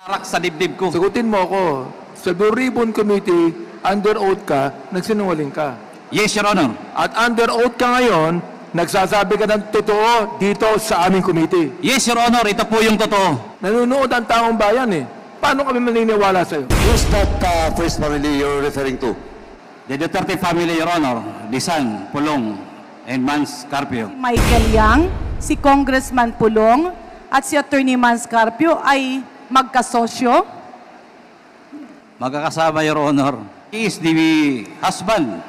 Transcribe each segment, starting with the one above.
Arak sa dibdib ko. Sagutin mo ako. Sa Blue Ribbon Committee, under oath ka, nagsinungaling ka. Yes, Your Honor. At under oath ka ngayon, nagsasabi ka ng totoo dito sa aming committee. Yes, Your Honor. Ito po yung totoo. Nanonood ang taong bayan eh. Paano kami maniniwala sa'yo? Who's that first family you're referring to? The Duterte family, Your Honor. Disan, Pulong, and Mans Carpio. Michael Yang, si Congressman Pulong, at si Attorney Mans Carpio ay magkasosyo. Magkakasama, Your Honor. He is the husband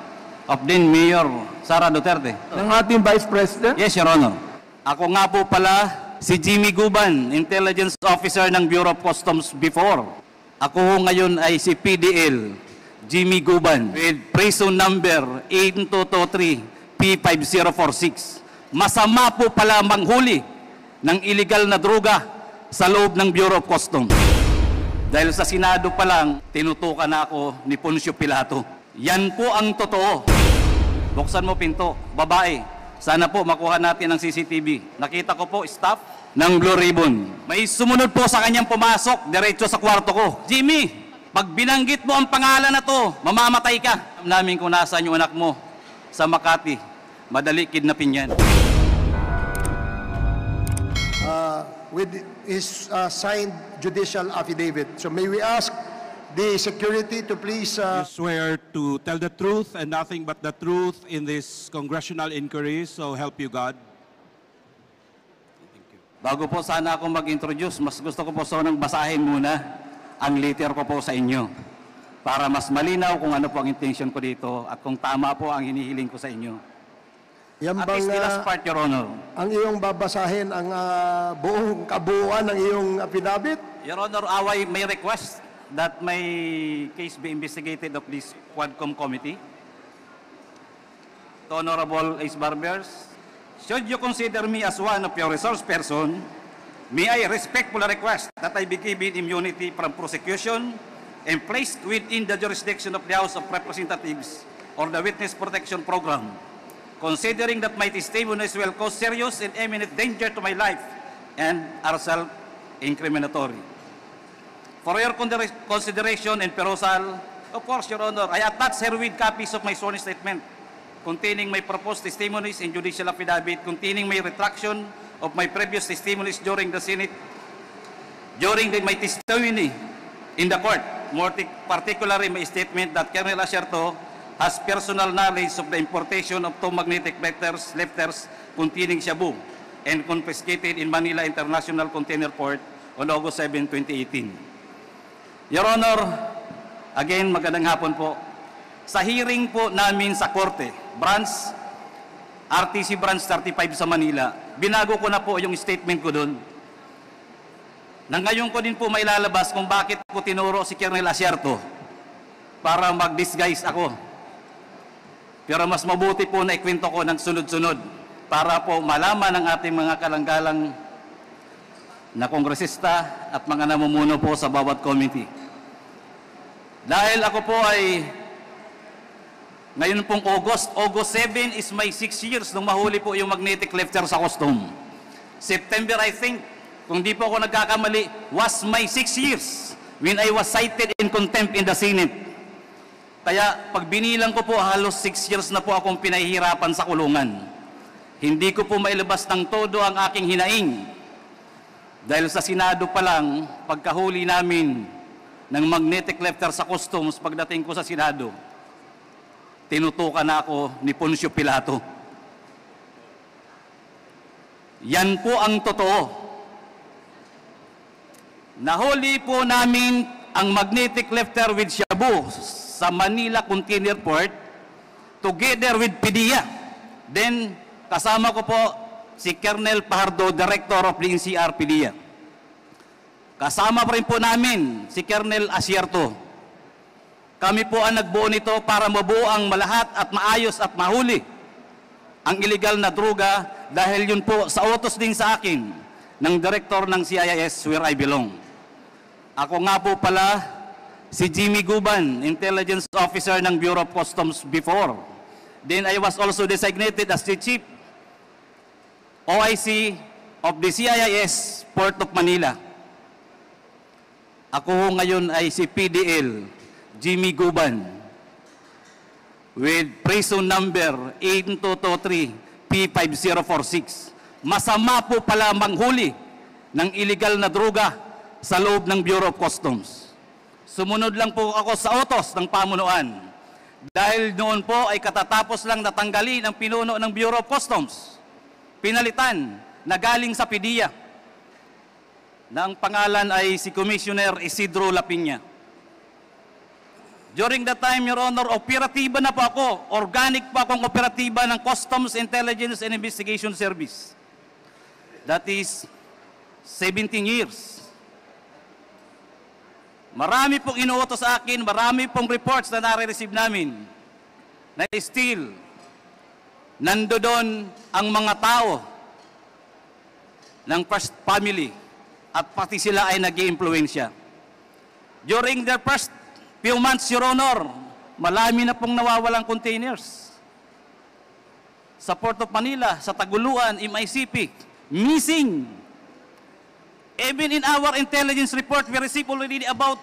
of then Mayor Sara Duterte. Ng ating Vice President? Yes, Your Honor. Ako nga po pala si Jimmy Guban, Intelligence Officer ng Bureau of Customs before. Ako ho ngayon ay si PDL, Jimmy Guban, with prison number 8223 P5046. Masama po pala manghuli ng illegal na droga sa loob ng Bureau of Customs. Dahil sa Senado pa lang, tinutukan na ako ni Poncio Pilato. Yan po ang totoo. Buksan mo pinto, babae. Sana po makuha natin ang CCTV. Nakita ko po staff ng Blue Ribbon. May sumunod po sa kanyang pumasok, diretso sa kwarto ko. Jimmy, pag binanggit mo ang pangalan na to, mamamatay ka. Namin kung nasaan yung anak mo sa Makati. Madali kidnapin yan. With his signed judicial affidavit. So may we ask the security to please... You swear to tell the truth and nothing but the truth in this congressional inquiry, so help you God. Bago po sana ako mag-introduce, mas gusto ko po sanang basahin muna ang letter ko po sa inyo para mas malinaw kung ano po ang intention ko dito at kung tama po ang hinihiling ko sa inyo. Yan At bang least the last part, Your Honor. ang iyong babasahin ang buong kabuuan ng iyong affidavit? Your Honor, I may request that my case be investigated of this Quadcom committee. To Honorable Ace Barbers, should you consider me as one of your resource person, may I respectfully request that I be given immunity from prosecution and placed within the jurisdiction of the House of Representatives or the Witness Protection Program, considering that my testimonies will cause serious and imminent danger to my life and are self-incriminatory. For your consideration and perusal, of course, Your Honor, I attach herewith copies of my sworn statement containing my proposed testimonies and judicial affidavit containing my retraction of my previous testimonies during the Senate, my testimony in the court, more particularly my statement that Colonel Asierto has personal knowledge of the importation of two magnetic lifters containing shabu and confiscated in Manila International Container Port on August 7, 2018. Your Honor, again, magandang hapon po. Sa hearing po namin sa Korte, RTC Branch 35 sa Manila, binago ko na po yung statement ko doon. Nang ngayon ko din po may lalabas kung bakit ko tinuro si Colonel Asierto para mag-disguise ako. Pero mas mabuti po na ikwento ko ng sunod-sunod para po malaman ng ating mga kalanggalang na kongresista at mga namumuno po sa bawat committee. Dahil ako po ay ngayon pong August 7 is my 6 years nung mahuli po yung magnetic lifter sa custom. September, I think, kung di po ako nagkakamali, was my 6 years when I was cited in contempt in the Senate. Kaya pag binilang ko po, halos 6 years na po akong pinahihirapan sa kulungan. Hindi ko po mailabas ng todo ang aking hinaing. Dahil sa Senado pa lang, pagkahuli namin ng magnetic lifter sa customs, pagdating ko sa Senado, tinutukan na ako ni Poncio Pilato. Yan po ang totoo. Nahuli po namin ang magnetic lifter with shabu sa Manila Container Port together with PDEA. Then, kasama ko po si Colonel Pajardo, Director of the NCR PDEA. Kasama pa rin po namin si Colonel Asierto. Kami po ang nagbuo nito para mabuo ang malahat at maayos at mahuli ang illegal na droga dahil yun po sa utos din sa akin ng Director ng CIS where I belong. Ako nga po pala si Jimmy Guban, Intelligence Officer ng Bureau of Customs before. Then I was also designated as the Chief OIC of the CIS Port of Manila. Ako ho ngayon ay si PDL, Jimmy Guban, with prison number 8223 P5046. Masama po pala manghuli ng illegal na droga sa loob ng Bureau of Customs. Sumunod lang po ako sa utos ng pamunuan. Dahil noon po ay katatapos lang natanggalin ang pinuno ng Bureau of Customs. Pinalitan na galing sa PDEA na ang pangalan ay si Commissioner Isidro Lapiña. During that time, Your Honor, operatiba na po ako. Organic po akong operatiba ng Customs Intelligence and Investigation Service. That is 17 years. Marami pong inuutos sa akin, marami pong reports na nare-receive namin na still nandoon ang mga tao ng first family at pati sila ay nag-i-impluensya. During their first few months, Your Honor, marami na pong nawawalang containers. Sa Port of Manila, sa Taguluan, MICP, missing. Even in our intelligence report, we received already about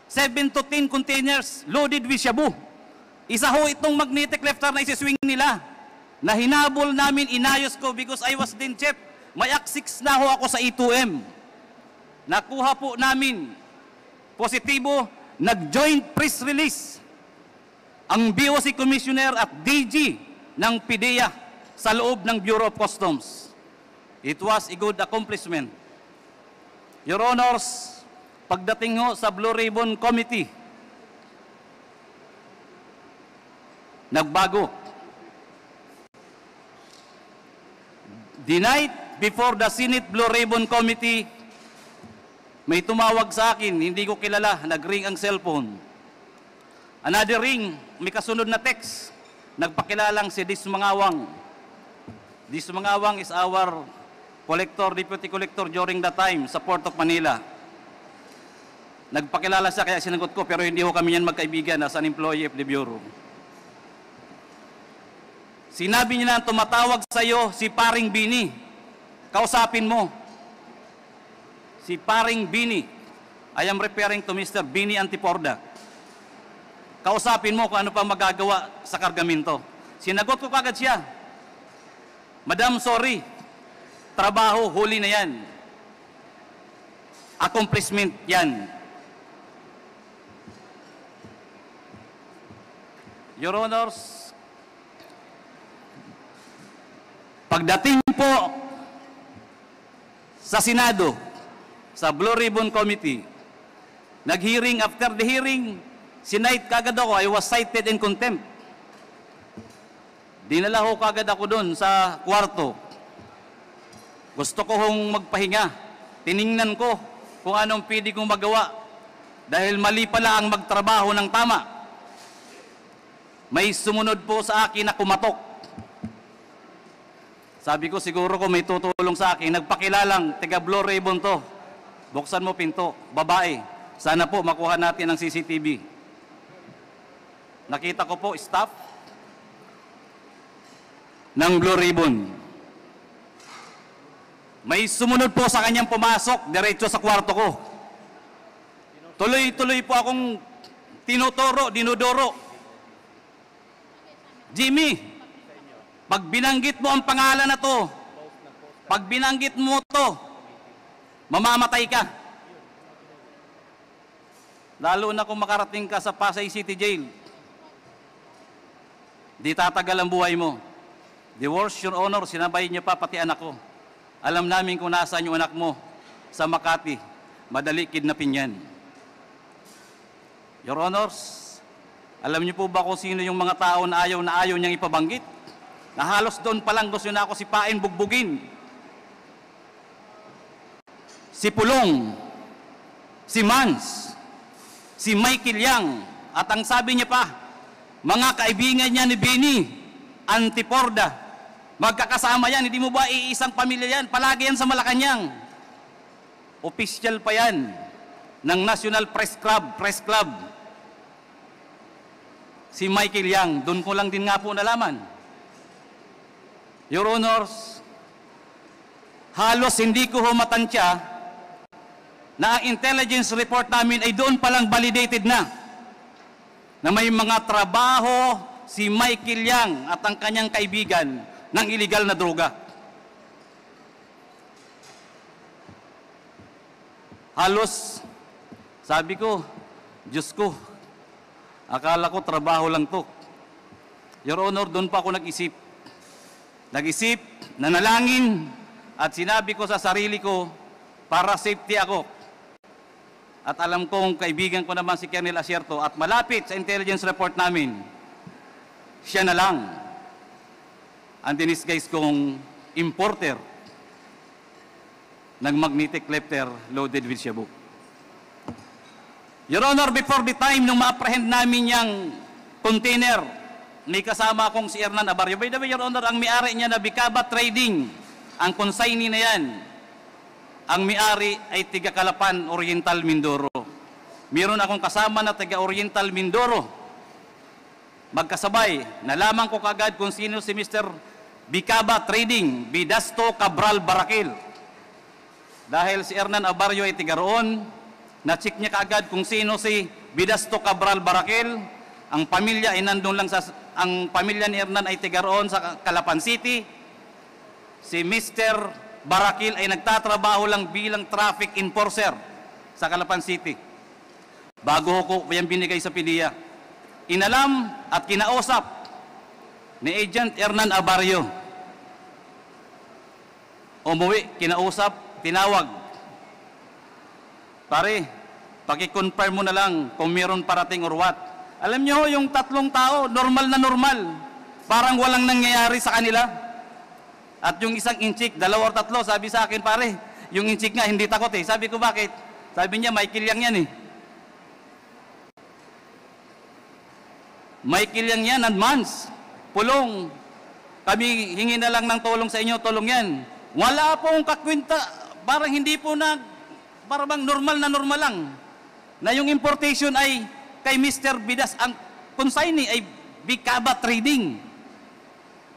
7 to 10 containers loaded with shabu. Isa ho itong magnetic lifter na isiswing nila na hinabol namin, inayos ko because I was then chef. May aksik na ho ako sa E2M. Nakuha po namin positibo, nag-joint press release ang BOC Commissioner at DG ng PDEA sa loob ng Bureau of Customs. It was a good accomplishment. Your Honors, pagdating ho sa Blue Ribbon Committee, nagbago. The night before the Senate Blue Ribbon Committee, may tumawag sa akin, hindi ko kilala, nag-ring ang cellphone. Another ring, may kasunod na text, nagpakilalang si Dis Mangawang. Dis Mangawang is our collector, deputy collector during that time sa Port of Manila. Nagpakilala siya kaya sinagot ko, pero hindi ho kami yan magkaibigan as an employee of the Bureau. Sinabi niya na tumatawag sa iyo si Paring Bini. Kausapin mo. Si Paring Bini. I am referring to Mr. Bini Antiporda. Kausapin mo kung ano pa magagawa sa kargamento. Sinagot ko kagad siya. Madam, sorry. Trabaho, huli na yan. Accomplishment yan. Your Honors, pagdating po sa Senado, sa Blue Ribbon Committee, nag-hearing, after the hearing, sinight kagad ako, I was cited in contempt. Dinala ho kagad ako doon sa kwarto. Gusto ko hong magpahinga. Tiningnan ko kung anong pwede kong magawa. Dahil mali pala ang magtrabaho ng tama. May sumunod po sa akin na kumatok. Sabi ko siguro kung may tutulong sa akin, nagpakilalang, taga Blue Ribbon to. Buksan mo pinto, babae. Sana po makuha natin ang CCTV. Nakita ko po staff ng Blue Ribbon. May sumunod po sa kanyang pumasok, diretso sa kwarto ko. Tuloy-tuloy po akong tinuturo, dinudoro. Jimmy, pag binanggit mo ang pangalan na to, pag binanggit mo to, mamamatay ka. Lalo na kung makarating ka sa Pasay City Jail. Di tatagal ang buhay mo. The worst, Your Honor, sinabay niya pa pati anak ko. Alam namin kung nasaan yung anak mo sa Makati. Madali kidnapin yan. Your Honors, alam niyo po ba kung sino yung mga tao na ayaw niyang ipabanggit? Na halos doon pa lang gusto na ako sipain, bugbugin. Si Pulong, si Mans, si Michael Yang, at ang sabi niya pa, mga kaibigan niya ni Bini, Antiporda, magkakasama yan, hindi mo ba iisang pamilya yan? Palagi yan sa Malacanang. Official pa yan ng National Press Club. Si Michael Yang, doon ko lang din nga po nalaman. Your Honors, halos hindi ko humatansya na ang intelligence report namin ay doon palang validated na may mga trabaho si Michael Yang at ang kanyang kaibigan ng illegal na droga. Halos, sabi ko, Diyos ko, akala ko trabaho lang to. Your Honor, doon pa ako nag-isip. Nag-isip, nanalangin, at sinabi ko sa sarili ko, para safety ako. At alam kong kaibigan ko naman si Colonel Asierto at malapit sa intelligence report namin, siya na lang ang dinisguise kong importer ng magnetic lifter loaded with shabu. Your Honor, before the time nung ma-apprehend namin yung container, may kasama akong si Hernan Abarrio. By the way, Your Honor, ang may-ari niya na Bicaba Trading, ang consignee na yan, ang may-ari ay tiga Calapan, Oriental, Mindoro. Meron akong kasama na tiga Oriental, Mindoro. Magkasabay, nalaman ko kagad kung sino si Mr. Bicaba Trading, Bidasto Cabral Barakil. Dahil si Hernan Abarrio ay tiga roon, na-check niya kaagad kung sino si Bidasto Cabral Barakil. Ang pamilya ay nandun lang ang pamilya ni Hernan ay tiga roon sa Calapan City. Si Mr. Barakil ay nagtatrabaho lang bilang traffic enforcer sa Calapan City. Bago ko yan binigay sa PDEA. Inalam at kinausap ni Agent Hernan Abarrio. Umuwi, kinausap, tinawag. Pare, paki-confirm mo na lang kung meron parating or what. Alam nyo, yung tatlong tao, normal na normal. Parang walang nangyayari sa kanila. At yung isang inchik, 2 or 3, sabi sa akin, pare, yung inchik nga, hindi takot eh. Sabi ko, bakit? Sabi niya, Michael Yang yan eh. Michael Yang yan, advance. Pulong. Kami hingi na lang ng tulong sa inyo, tulong yan. Wala pong kakwinta, parang hindi po parang normal na normal lang. Na yung importation ay kay Mr. Bidas, ang consignee ay Bicaba Trading.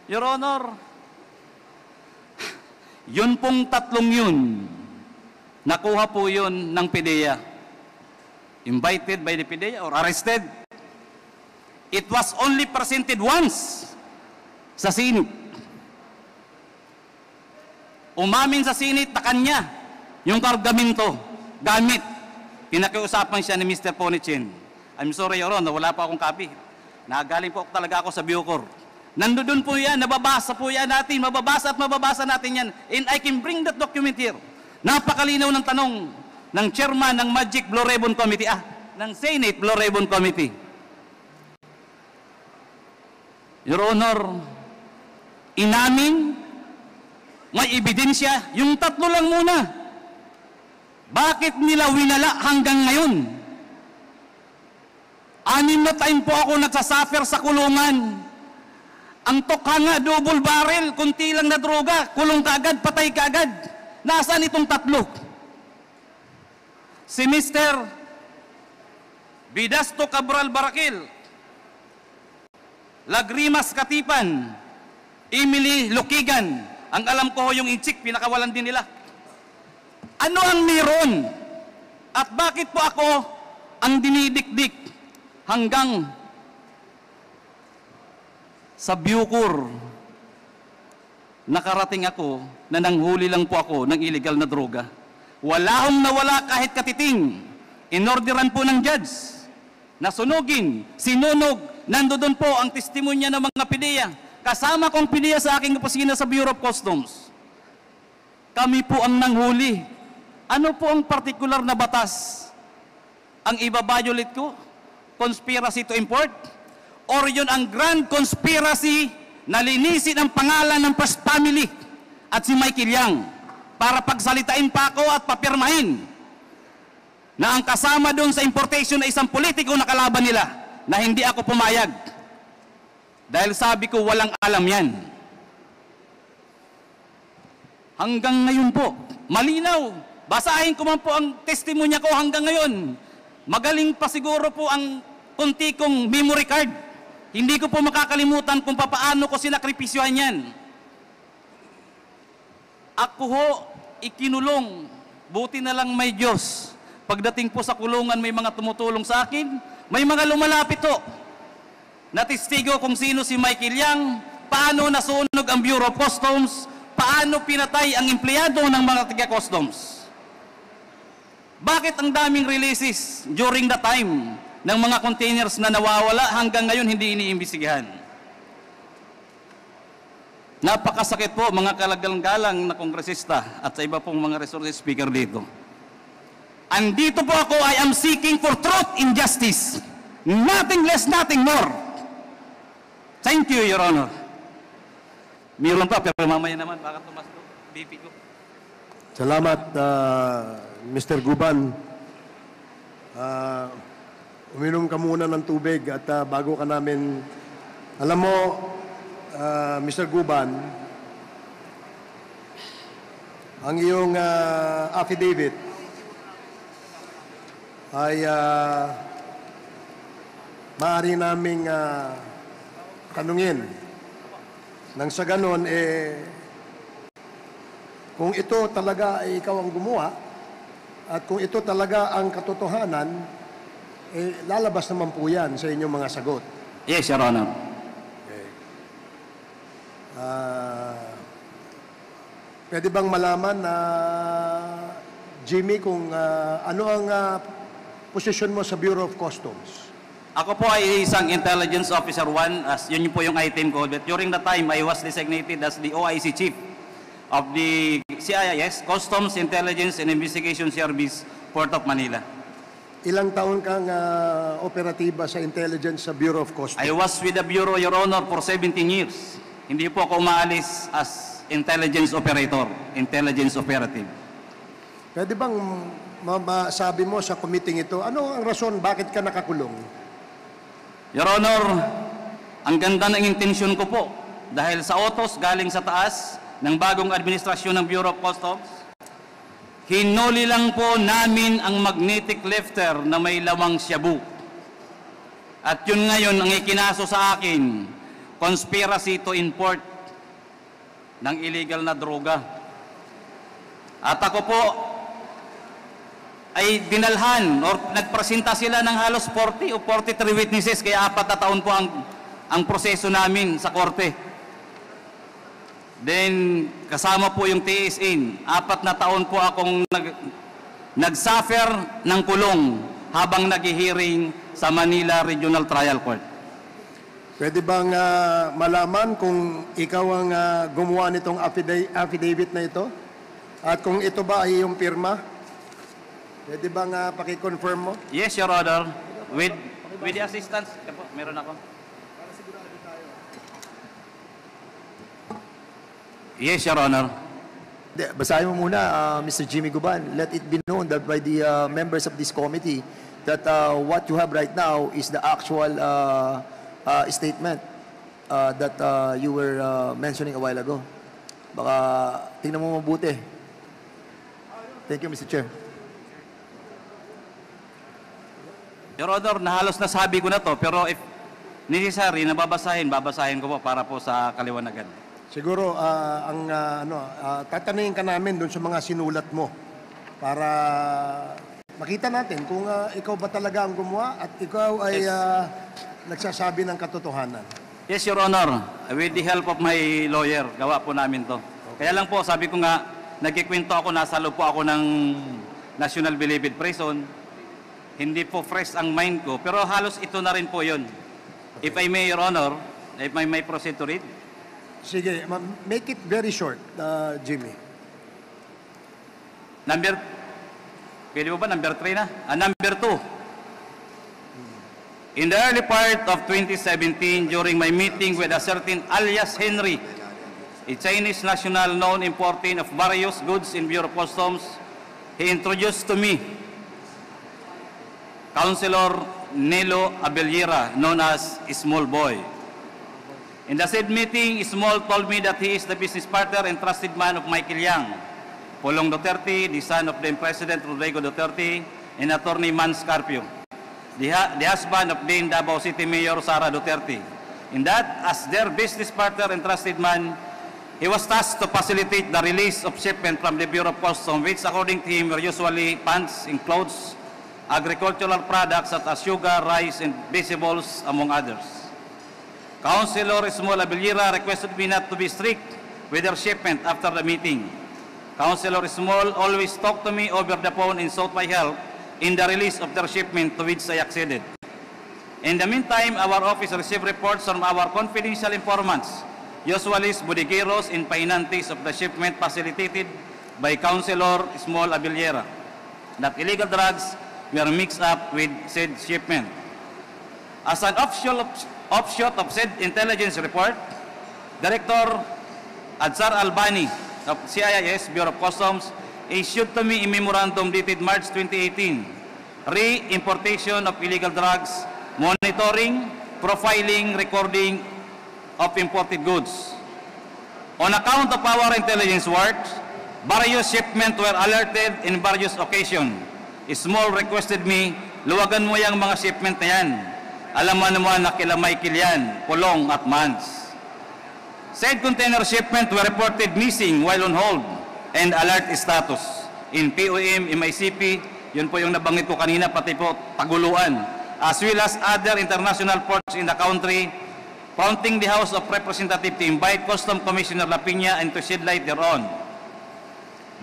Your Honor, yun pong tatlong yun, nakuha po yun ng PDEA. Invited by the PDEA or arrested. It was only presented once sa Senate. Umamin sa Senate na kanya yung kargamento, gamit. Pinakiusapan siya ni Mr. Ponichin. I'm sorry, Your Honor, wala pa akong copy. Nagaling po talaga ako sa Bucor. Nandoon po yan, nababasa po yan natin, mababasa at mababasa natin yan. And I can bring that document here. Napakalinaw ng tanong ng chairman ng Magic Blue Ribbon Committee, ng Senate Blue Ribbon Committee. Your Honor, inamin, may ebidensya, yung tatlo lang muna. Bakit nila winala hanggang ngayon? 6 na time po ako nagsasuffer sa kulungan. Ang tokha nga, double barrel, kunti lang na droga, kulong kaagad, patay kaagad. Nasaan itong tatlo? Si Mr. Bidasto Cabral Barakil, Lagrimas Katipan, Emily Lukigan, ang alam ko yung inchik, pinakawalan din nila. Ano ang meron? At bakit po ako ang dinidikdik hanggang sa Bucor? Nakarating ako na nanghuli lang po ako ng illegal na droga. Wala akong nawala kahit katiting. Inorderan po ng judge na sunugin, sinunog. Nandoon po ang testimonya ng mga PDEA. Kasama kong PDEA sa aking opisina sa Bureau of Customs. Kami po ang nanghuli. Ano po ang partikular na batas ang ibabiolate ko? Conspiracy to import? Or yun ang grand conspiracy na linisin ang pangalan ng First Family at si Michael Yang para pagsalitain pa ako at papirmahin na ang kasama doon sa importation ay isang politiko na kalaban nila na hindi ako pumayag. Dahil sabi ko walang alam yan. Hanggang ngayon po, malinaw. Basahin ko man po ang testimonya ko hanggang ngayon. Magaling pa siguro po ang kunti kong memory card. Hindi ko po makakalimutan kung papaano ko sinakripisyohan yan. Ako ho, ikinulong Buti na lang may Diyos. Pagdating po sa kulungan, may mga tumutulong sa akin, may mga lumalapit to. Natistigo kung sino si Michael Yang, paano nasunog ang Bureau of Customs, paano pinatay ang empleyado ng mga taga-customs. Bakit ang daming releases during the time ng mga containers na nawawala hanggang ngayon hindi iniimbestigahan? Napakasakit po mga kalagalang-galang na kongresista at sa iba pong mga resources speaker dito. Andito po ako, I am seeking for truth and justice. Nothing less, nothing more. Thank you, Your Honor. Meron pa, pero mamaya naman, baka tumas ko, BP ko. Salamat, Mr. Guban. Uminom ka muna ng tubig at bago ka namin... Alam mo, Mr. Guban, ang iyong affidavit ay maaari naming tanungin. Nang sa ganon, kung ito talaga ay ikaw ang gumawa at kung ito talaga ang katotohanan, lalabas naman po yan sa inyong mga sagot. Yes, Your Honor. Pwede bang malaman na Jimmy kung ano ang posisyon mo sa Bureau of Customs? Ako po ay isang Intelligence Officer 1, as yun po yung item ko. But during the time, I was designated as the OIC Chief of the CIS, Customs Intelligence and Investigation Service, Port of Manila. Ilang taon kang operatiba sa intelligence sa Bureau of Customs? I was with the Bureau, Your Honor, for 17 years. Hindi po ako umaalis as intelligence operator, intelligence operative. Pwede bang masabi mo sa committee ito, ano ang rason bakit ka nakakulong? Your Honor, ang ganda ng intensyon ko po dahil sa utos galing sa taas ng bagong administrasyon ng Bureau of Customs, hinuli lang po namin ang magnetic lifter na may lawang shabu. At yun ngayon ang ikinaso sa akin, conspiracy to import ng illegal na droga. At ako po ay dinalhan or nagpresenta sila ng halos 40 o 43 witnesses, kaya 4 na taon po ang proseso namin sa korte. Then kasama po yung TSN, 4 na taon po akong nagsuffer ng kulong habang nag-hearing sa Manila Regional Trial Court. Pwede bang malaman kung ikaw ang gumawa nitong affidavit na ito? At kung ito ba ay iyong pirma? Pwede bang paki-confirm mo? Yes, Your Honor. With the assistance, meron ako. Yes, Your Honor. Basahin mo muna, Mr. Jimmy Guban. Let it be known that by the members of this committee that what you have right now is the actual statement that you were mentioning a while ago. Baka tingnan mo mabuti. Thank you, Mr. Chair. Your Honor, nahalos nasabi ko na to, pero if necessary, babasahin ko po para po sa kaliwanagan. Siguro, tatanungin ka namin doon sa mga sinulat mo para makita natin kung ikaw ba talaga ang gumawa at ikaw ay nagsasabi ng katotohanan. Yes, Your Honor. With the help of my lawyer, gawa po namin to. Okay. Kaya lang po, sabi ko nga, nagkikwento ako, nasa loob po ako ng National Bilibid Prison. Hindi po fresh ang mind ko, pero halos ito na rin po yun. If I may, Your Honor, if I may proceed to read. Sige, make it very short, Jimmy. Pwede mo ba number 3 na? Number 2. In the early part of 2017, during my meeting with a certain alias Henry, a Chinese national known importing of various goods in Bureau of Customs, he introduced to me Councilor Nelo Abellira, known as Small Boy. In the said meeting, Small told me that he is the business partner and trusted man of Michael Yang, Pulong Duterte, the son of then President Rodrigo Duterte, and Attorney Mans Carpio, the husband of then Davao City Mayor Sara Duterte. In that, as their business partner and trusted man, He was tasked to facilitate the release of shipment from the Bureau of Customs, which according to him were usually pants and clothes, agricultural products such as sugar, rice, and vegetables, among others. Councilor Ismol Abilira requested me not to be strict with their shipment after the meeting. Councilor Ismol always talked to me over the phone and sought my help in the release of their shipment, to which I acceded. In the meantime, our office received reports from our confidential informants, usually bodegueros and painantes of the shipment facilitated by Councilor Ismol Abilira, that illegal drugs were mixed up with said shipment. As an offshoot of said intelligence report, Director Adzar Albani of CIS Bureau of Customs issued to me a memorandum dated March 2018, re-importation of illegal drugs, monitoring, profiling, recording of imported goods. On account of our intelligence work, various shipments were alerted in various occasions. Small requested me, luwagan mo yung mga shipment na yan. Alam mo naman na kilamay kilyan, Pulong at Mans. Said container shipment were reported missing while on hold and alert status in POM, MICP, yun po yung nabanggit ko kanina, pati po Taguluan, as well as other international ports in the country, prompting the House of Representatives to invite Customs Commissioner Lapina and to shed light thereon.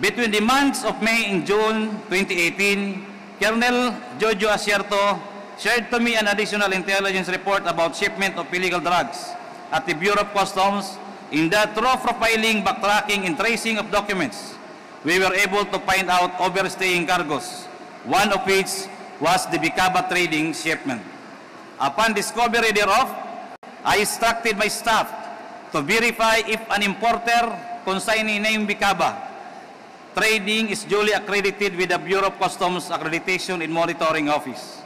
Between the months of May and June 2018, Colonel Jojo Asierto shared to me an additional intelligence report about shipment of illegal drugs at the Bureau of Customs. In that through profiling, backtracking, and tracing of documents, we were able to find out overstaying cargoes, one of which was the Bicaba trading shipment. Upon discovery thereof, I instructed my staff to verify if an importer consignee named Bicaba Trading is duly accredited with the Bureau of Customs Accreditation and Monitoring Office.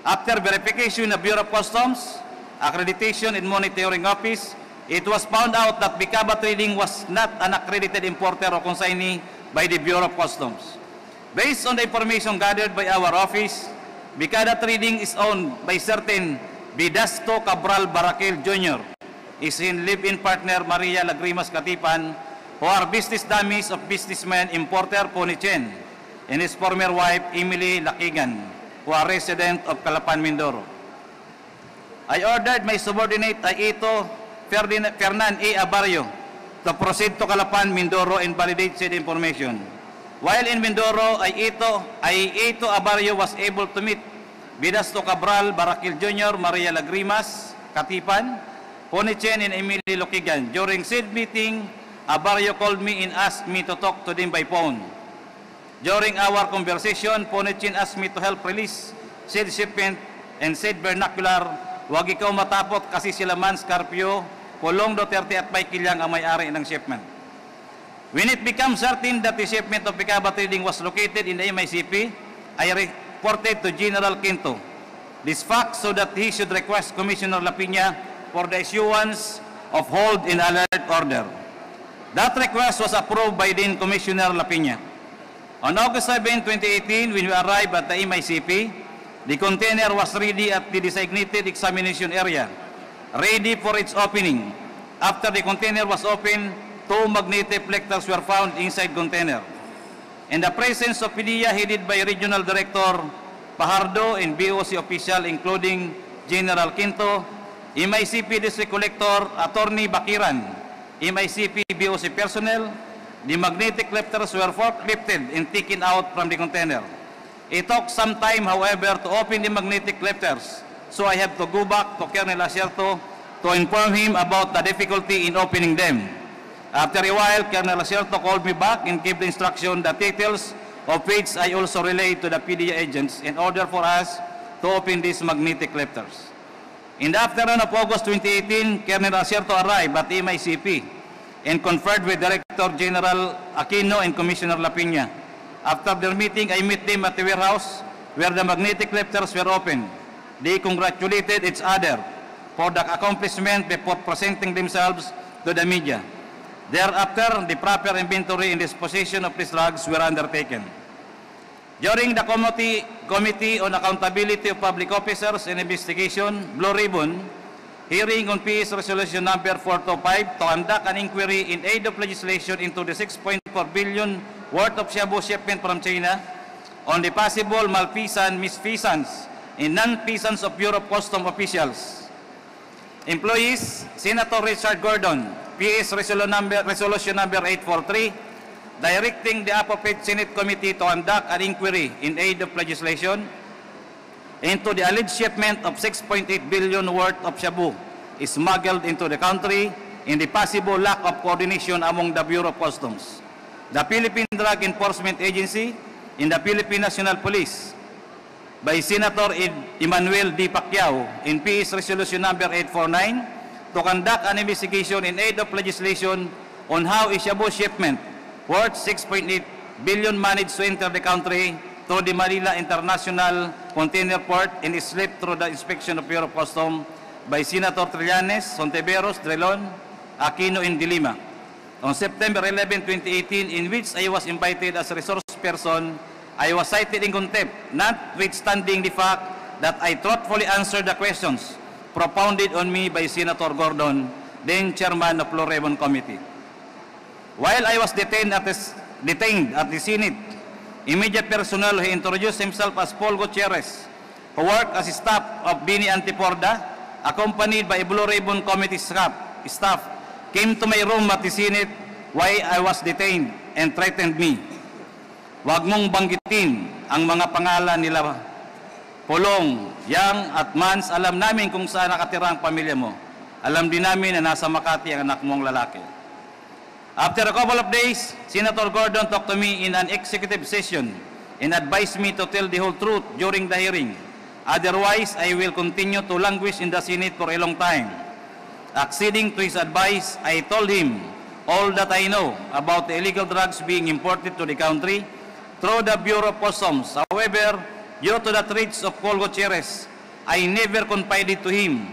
After verification of Bureau of Customs Accreditation and Monitoring Office, it was found out that Bicaba Trading was not an accredited importer or consignee by the Bureau of Customs. Based on the information gathered by our office, Bicaba Trading is owned by certain Bidasto Cabral Baraquel Jr., his live-in partner Maria Lagrimas Katipan, who are business dummies of businessman importer Ponichen, and his former wife Emily Lakigan, who are resident of Calapan, Mindoro. I ordered my subordinate Aito Fernan A. Abarrio to proceed to Calapan, Mindoro and validate said information. While in Mindoro, Aito Abarrio was able to meet Bidasto Cabral Baraquel Jr., Maria Lagrimas Katipan, Ponichen, and Emily Lokigan. During said meeting, Abarrio called me and asked me to talk to them by phone. During our conversation, Ponichen asked me to help release said shipment and said vernacular, "Wag ikaw matapot kasi sila Man Scarpio, Pulong Duterte at Mike Kilyang ang may-ari ng shipment." When it becomes certain that the shipment of Bicaba Trading was located in the MICP, I reported to General Quinto this fact so that he should request Commissioner Lapina for the issuance of hold and alert order. That request was approved by then Commissioner Lapina. On August 7, 2018, when we arrived at the MICP, the container was ready at the designated examination area, ready for its opening. After the container was opened, 2 magnetic reflectors were found inside container. In the presence of PDEA headed by Regional Director Pajardo and BOC official including General Quinto, MICP District Collector Attorney Bakiran, MICP BOC personnel, the magnetic lifters were forklifted and taken out from the container. It took some time, however, to open the magnetic lifters, so I have to go back to Colonel Asierto to inform him about the difficulty in opening them. After a while, Colonel Asierto called me back and gave the instruction, the details of which I also relayed to the PDEA agents in order for us to open these magnetic lifters. In the afternoon of August 2018, Colonel Asierto arrived at MICP and conferred with Director General Aquino and Commissioner Lapina. After their meeting, I met them at the warehouse where the magnetic lifters were opened. They congratulated each other for the accomplishment before presenting themselves to the media. Thereafter, the proper inventory and disposition of these drugs were undertaken. During the Committee on Accountability of Public Officers and Investigation, Blue Ribbon, hearing on PS Resolution Number 425 to conduct an inquiry in aid of legislation into the 6.4 billion worth of shabu shipment from China on the possible malfeasance, misfeasance, and non-feasance of Bureau of Customs officials. Employees, Senator Richard Gordon, PS Resolution Number 843, directing the appropriate Senate Committee to conduct an inquiry in aid of legislation into the alleged shipment of 6.8 billion worth of shabu smuggled into the country and the possible lack of coordination among the Bureau of Customs, the Philippine Drug Enforcement Agency, and the Philippine National Police by Senator Emmanuel D. Pacquiao in PS Resolution Number 849 to conduct an investigation in aid of legislation on how a shabu shipment worth 6.8 billion managed to enter the country through the Manila International Container Port and is slipped through the inspection of Bureau of Customs by Senator Trillanes, Hontiveros, Drilon, Aquino, and De Lima on September 11, 2018, in which I was invited as a resource person. I was cited in contempt, notwithstanding the fact that I thoughtfully answered the questions propounded on me by Senator Gordon, then chairman of Blue Ribbon Committee. While I was detained at the Senate, immediate personnel who introduced himself as Paul Gutierrez, who worked as staff of Bini Antiporda, accompanied by a Blue Ribbon Committee staff, came to my room at the Senate while I was detained and threatened me. Huwag mong banggitin ang mga pangalan nila Pulong, Yang at Mans. Alam namin kung saan nakatira ang pamilya mo. Alam din namin na nasa Makati ang anak mong lalaki. After a couple of days, Senator Gordon talked to me in an executive session and advised me to tell the whole truth during the hearing. Otherwise, I will continue to languish in the Senate for a long time. Acceding to his advice, I told him all that I know about the illegal drugs being imported to the country through the Bureau of Customs. However, due to the threats of Paul Gutierrez, I never confided to him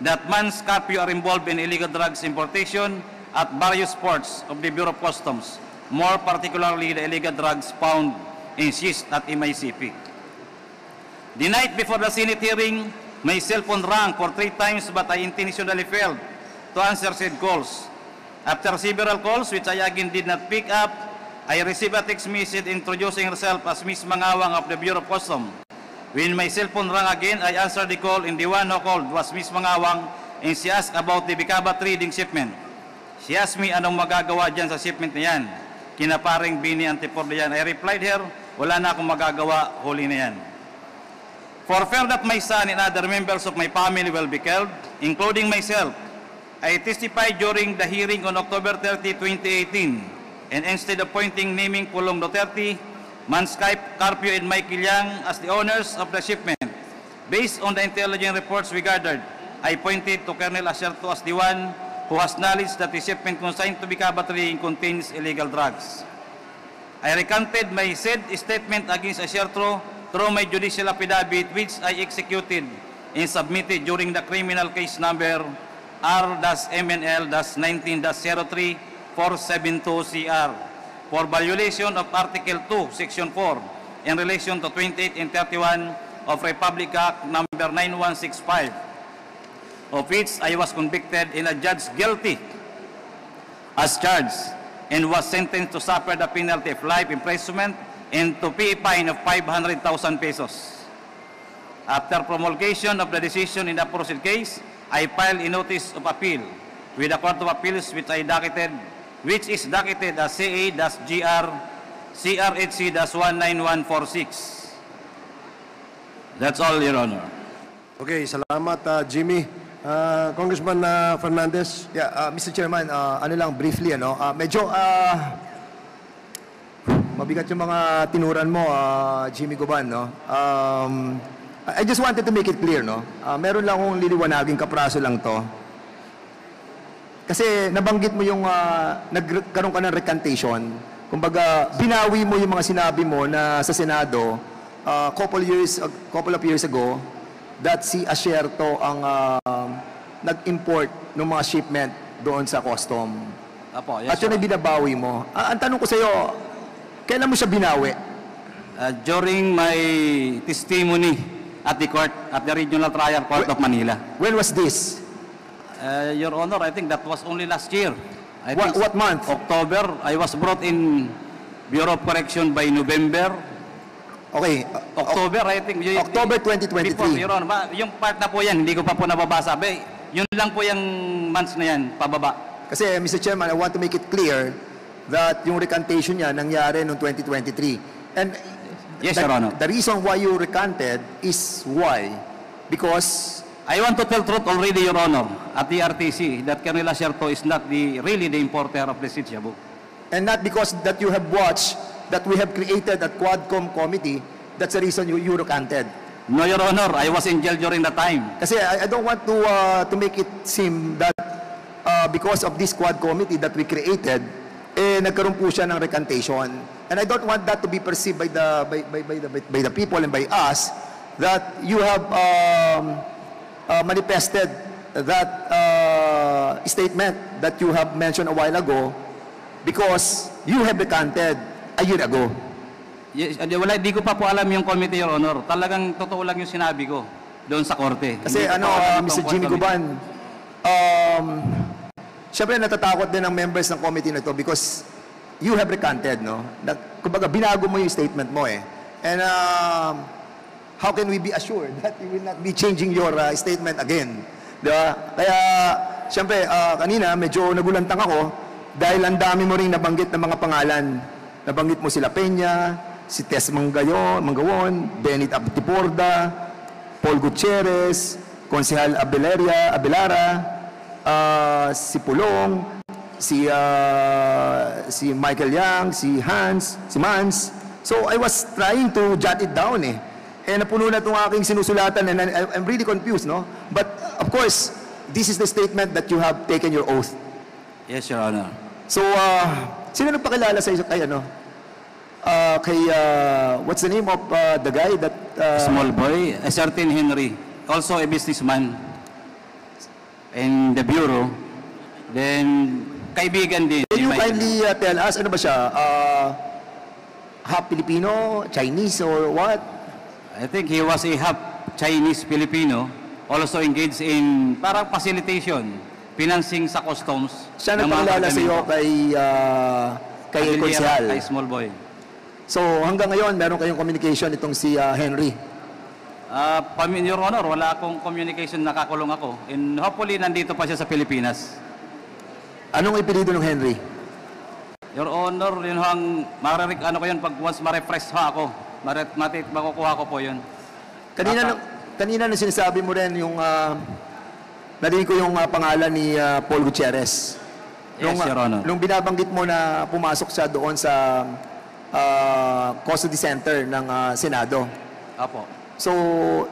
that Mans Carpio are involved in illegal drugs importation at various ports of the Bureau of Customs, more particularly the illegal drugs found in schist at MICP. The night before the Senate hearing, my cell phone rang for 3 times but I intentionally failed to answer said calls. After several calls, which I again did not pick up, I received a text message introducing herself as Ms. Mangawang of the Bureau of Customs. When my cell phone rang again, I answered the call and the one who called was Ms. Mangawang and she asked about the Bicaba trading shipment. She asked me anong magagawa dyan sa shipment na yan. Kinaparing Bini Antiporda yan. I replied her, wala na akong magagawa, huli na yan. For fear that my son and other members of my family will be killed, including myself, I testified during the hearing on October 30, 2018, and instead of naming Pulong Duterte, Mans Carpio and Michael Yang as the owners of the shipment, based on the intelligence reports we gathered, I pointed to Colonel Acerto as the one who has knowledge that the shipment consigned to Bicaba trading contains illegal drugs. I recanted my said statement against Acerto through my judicial affidavit, which I executed and submitted during the criminal case number R-MNL-19-03-472CR for violation of Article 2, Section 4 in relation to 28 and 31 of Republic Act number 9165, of which I was convicted and adjudged guilty as charged and was sentenced to suffer the penalty of life imprisonment and to pay a fine of 500,000 pesos. After promulgation of the decision in the aforesaid case, I filed a notice of appeal with the Court of Appeals which is docketed as CA-GR CRHC-19146. That's all, Your Honor. Okay, salamat Jimmy. Congressman Fernandez. Yeah, Mr. Chairman, ano lang briefly, medyo mabigat yung mga tinuran mo, Jimmy Guban, no? I just wanted to make it clear, no? Meron lang akong liliwanagin, kapraso lang to. Kasi nabanggit mo yung nagkaroon ka ng recantation. Kumbaga, binawi mo yung mga sinabi mo na sa Senado couple of years ago that si Acerto ang nag-import ng mga shipment doon sa custom. Apo, yes, at yun ay binabawi mo. Ang tanong ko sa iyo, kailan mo siya binawi? During my testimony at the court, at the Regional Trial Court of Manila. When was this? Your Honor, I think that was only last year. I What- think what month? October. I was brought in Bureau of Correction by November. Okay. October, I think. October 2023. Before, Your Honor, yung part na po yan, hindi ko pa po nababasa. Yun lang po yung months na yan, pababa. Kasi, Mr. Chairman, I want to make it clear that yung recantation niya nangyari noong 2023. And Yes, Your Honor. the reason why you recanted is why? Because I want to tell truth already, Your Honor, at the RTC, that Colonel Acerto is not really the importer of the seed shabu. and not because that you have watched that we have created a Quadcom committee, that's the reason you recanted. No, Your Honor, I was in jail during that time. Kasi I don't want to make it seem that because of this Quad committee that we created, nagkaroon po siya ng recantation. And I don't want that to be perceived by the people and by us that you have manifested that statement that you have mentioned a while ago because you have recanted a year ago. Yes, di ko pa po alam yung committee, Your Honor. Talagang totoo lang yung sinabi ko doon sa korte. Kasi Hindi ko pa alam Mr. itong Jimmy committee. Guban, syempre natatakot din ang members ng committee na to because you have recanted, no? Kumbaga, binago mo yung statement mo eh. And how can we be assured that you will not be changing your statement again? Diba? Kaya, syempre, kanina medyo nagulantang ako dahil ang dami mo rin nabanggit ng mga pangalan. Nabanggit mo sila Peña, si Tess Mangawon, Benit Abtiporda, Paul Gutierrez, Konsehal Abelara, si Pulong, si Michael Yang, si Hans, si Mans. So I was trying to jot it down eh. Napuno na itong aking sinusulatan and I'm really confused, no? But of course, this is the statement that you have taken your oath. Yes, Your Honor. So, sino nagpakilala sa kay ano? What's the name of the guy that... Small boy, a certain Henry, also a businessman in the bureau. Then, kaibigan din. Can you May- kindly tell us, ano ba siya? Half Filipino, Chinese, or what? I think he was a half Chinese-Filipino, also engaged in parang facilitation, financing sa customs. Siya ng mga nagpakilala sa iyo kargamento. kay Aguilera, Konsehal. kay small boy. So, hanggang ngayon, meron kayong communication itong si Henry. Your Honor, wala akong communication, nakakulong ako. And hopefully, nandito pa siya sa Pilipinas. Anong ipilido ng Henry? Your Honor, yun hang, ano ko yun, pag once ma-refresh ha ako, makukuha ko po yun. Kanina nung sinasabi mo rin yung, narinig ko yung pangalan ni Paul Gutierrez. Yes, Your Honor. Nung binabanggit mo na pumasok siya doon sa custody center ng Senado. Apo. So,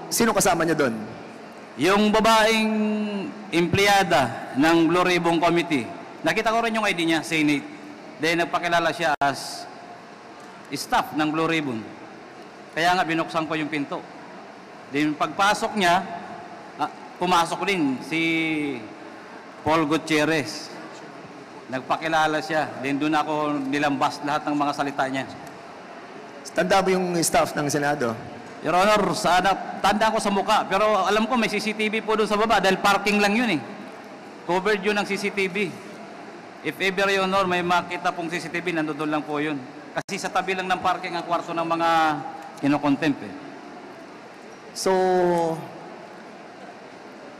sino kasama niya doon? Yung babaeng empleyada ng Blue Ribbon Committee, nakita ko rin yung ID niya, Senate. Then nagpakilala siya as staff ng Blue Ribbon. Kaya nga binuksan ko yung pinto. Then pagpasok niya, pumasok din si Paul Gutierrez. Nagpakilala siya. Then doon ako nilambas lahat ng mga salita niya. Tanda mo yung staff ng Senado? Your Honor, tanda ko sa muka. Pero alam ko may CCTV po doon sa baba dahil parking lang yun eh. Covered yun ng CCTV. If ever, Your Honor, may makita pong CCTV, nandoon lang po yun. Kasi sa tabi lang ng parking ang kwarto ng mga kinokontempt eh. So,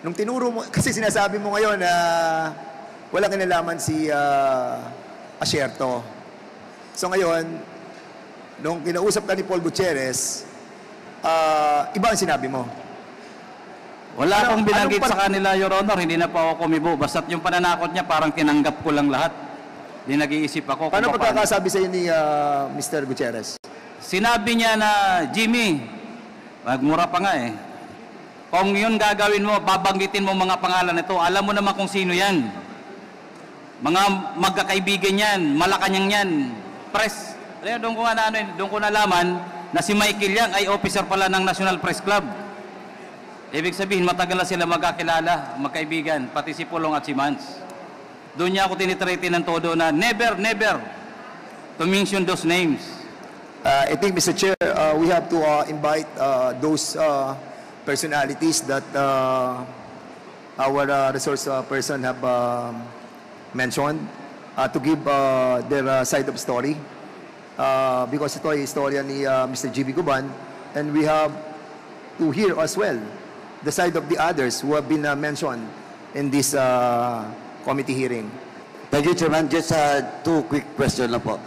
nung tinuro mo, kasi sinasabi mo ngayon na walang kinalaman si Acerto. So ngayon, nung kinausap ka ni Paul Gutierrez, iba ang sinabi mo. Wala akong binanggit anong sa kanila, Your Honor. Hindi na pa ako kumibo. Basta't yung pananakot niya, parang tinanggap ko lang lahat. Hindi nag-iisip ako. Paano kung pagkakasabi sa iyo ni Mr. Gutierrez? Sinabi niya na, Jimmy, magmura pa nga eh. Kung yun gagawin mo, babanggitin mo mga pangalan nito, alam mo naman kung sino yan. Mga magkakaibigan yan, Malacanang yan, press. Doon ko nalaman na si Michael Yang ay officer pala ng National Press Club. Ibig sabihin, matagal na sila magkakilala, magkaibigan, pati si Pulong at si Mans. Doon niya ako tinitrete ng todo na never to mention those names. I think, Mr. Chair, we have to invite those personalities that our resource person have mentioned to give their side of story. Because ito ay istorya ni Mr. Jimmy Guban, and we have to hear as well the side of the others who have been mentioned in this committee hearing. Thank you, Chairman. Just two quick questions lang po.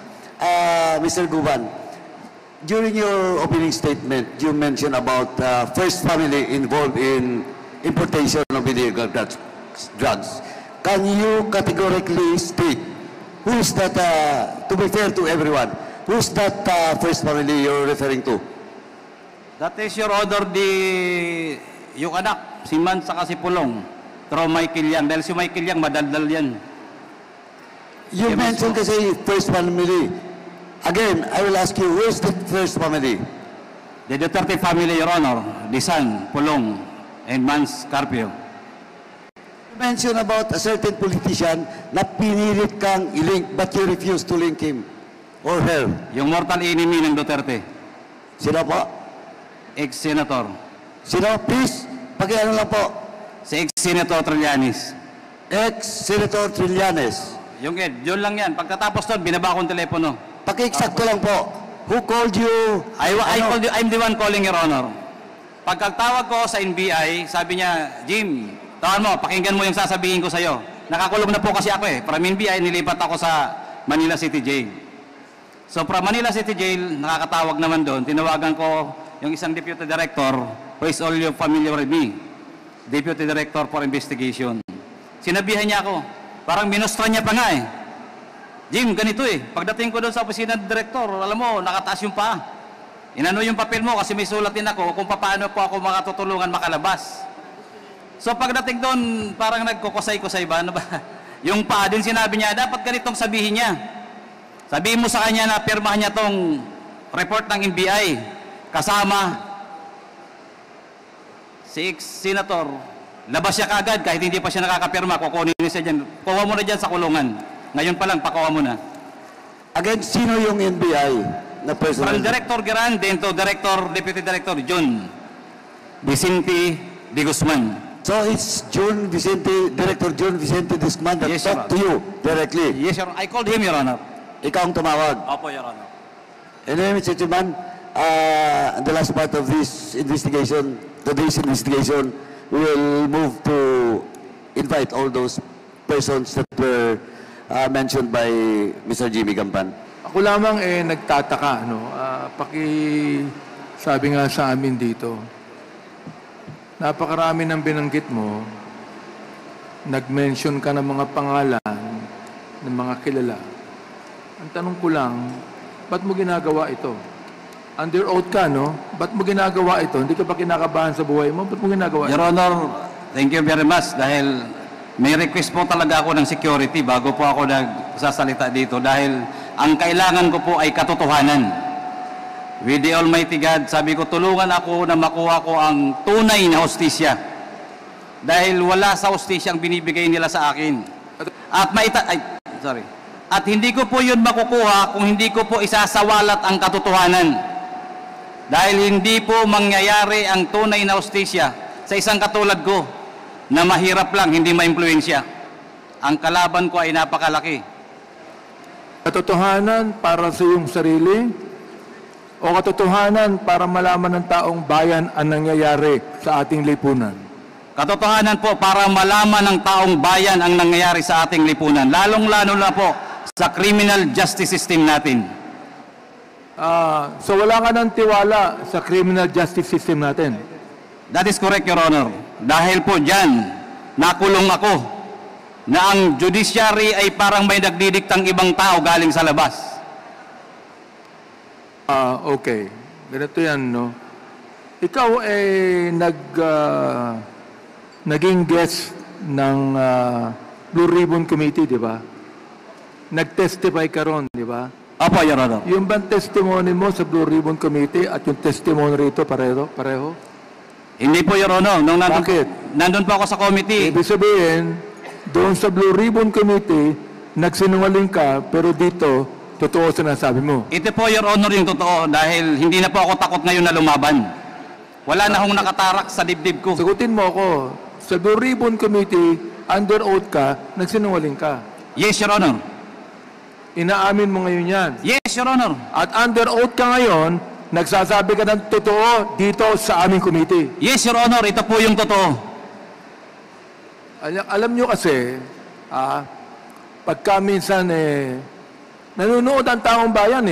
Mr. Guban, during your opening statement, you mentioned about first family involved in importation of illegal drugs. Can you categorically state who's that, to be fair to everyone, who's that first family you're referring to? That is, Your Honor, yung anak, si Man saka si Pulong, pero Michael Yang. Dahil si Michael Yang, madaldal yan. You Yes, mentioned sir. kasi first family. Again, I will ask you, who's the first family? The Duterte family, Your Honor, Disan, Pulong, and Mans Carpio. You mentioned about a certain politician na pinilit kang i-link but you refused to link him or her. Yung mortal enemy ng Duterte, Sino po? ex-senator. Sino? Please, pakiano lang po. Si ex-senator Trillanes. Ex-Senator Trillanes. Yung Ed, yun lang yan. Pagkatapos doon, binaba akong telepono. Paki-eksakto lang po. Who called you? I'm the one calling, Your Honor. Pagkatawag ko sa NBI, sabi niya, Jim, tawan mo, pakinggan mo yung sasabihin ko sa'yo. Nakakulong na po kasi ako eh. From NBI, nilipat ako sa Manila City Jail. So from Manila City Jail, nakakatawag naman doon. Tinawagan ko yung isang Deputy Director, who is all you familiar with me. Deputy Director for Investigation. Sinabihan niya ako, parang minustra niya pa nga eh. Jim, ganito eh. Pagdating ko doon sa opisina ng Director, alam mo, nakataas yung paa. Inano yung papel mo kasi may sulat din ako kung paano po ako makatutulungan makalabas. So pagdating doon, parang nagkukusay-kusay ba? Ano ba? Yung paa din sinabi niya, dapat ganitong sabihin niya. Sabihin mo sa kanya na pirmahan niya tong report ng NBI. Kasama si ex-senator. Labas siya kagad kahit hindi pa siya nakakapirma. Kukunin niya siya dyan. Kuha mo na dyan sa kulungan. Ngayon pa lang, pakuha mo na. Again, sino yung NBI na personal? From Director Geran, then to Deputy Director John Vicente de Guzman. So it's Director John Vicente Guzman that Yes, Your talked to you directly. Yes, Your Honor. I called him, Your Honor. Ikaw ang tumawag. Opo, Your Honor. Anyway, Mr. Chairman, the last part of this investigation, today's investigation, we will move to invite all those persons that were mentioned by Mr. Jimmy Gampan. Ako lamang nagtataka, no? Sabi nga sa amin dito, napakarami ng binanggit mo, nag-mention ka ng mga pangalan ng mga kilala. Ang tanong ko lang, ba't mo ginagawa ito? Under oath ka, no? Ba't mo ginagawa ito? Hindi ka ba kinakabahan sa buhay mo? Ba't mo ginagawa ito? Your Honor, thank you very much dahil may request po talaga ako ng security bago po ako nagsasalita dito dahil ang kailangan ko po ay katotohanan. With the Almighty God, sabi ko tulungan ako na makuha ko ang tunay na hustisya. Dahil wala sa hustisya ang binibigay nila sa akin. At hindi ko po yun makukuha kung hindi ko po isasawalat ang katotohanan. Dahil hindi po mangyayari ang tunay na hustisya sa isang katulad ko na mahirap lang, hindi maimpluwensya. Ang kalaban ko ay napakalaki. Katotohanan para sa iyong sarili o katotohanan para malaman ng taong bayan ang nangyayari sa ating lipunan? Katotohanan po para malaman ng taong bayan ang nangyayari sa ating lipunan. Lalong-lalo na po sa criminal justice system natin. So wala ka ng tiwala sa criminal justice system natin? That is correct, Your Honor. Dahil po dyan, nakulong ako na ang judiciary ay parang may nagdidiktang ibang tao galing sa labas. Okay. Ganito yan, no? Ikaw ay naging guest ng Blue Ribbon Committee, di ba? Nag-testify ka ron, di ba? Opo, Your Honor. Yung bang testimony mo sa Blue Ribbon Committee at yung testimony rito pareho? Hindi po, Your Honor. Bakit? Nandun po ako sa committee. Ibig sabihin, doon sa Blue Ribbon Committee, nagsinungaling ka, pero dito, totoo sinasabi mo. Ito po, Your Honor, yung totoo dahil hindi na po ako takot ngayon na lumaban. Wala na akong nakatarak sa dibdib ko. Sagutin mo ako, sa Blue Ribbon Committee, under oath ka, nagsinungaling ka. Yes, Your Honor. Inaamin mo ngayon yan. Yes, Your Honor. At under oath ka ngayon, nagsasabi ka ng totoo dito sa aming committee. Yes, Your Honor. Ito po yung totoo. Alam nyo kasi, pagka minsan nanonood ang taong bayan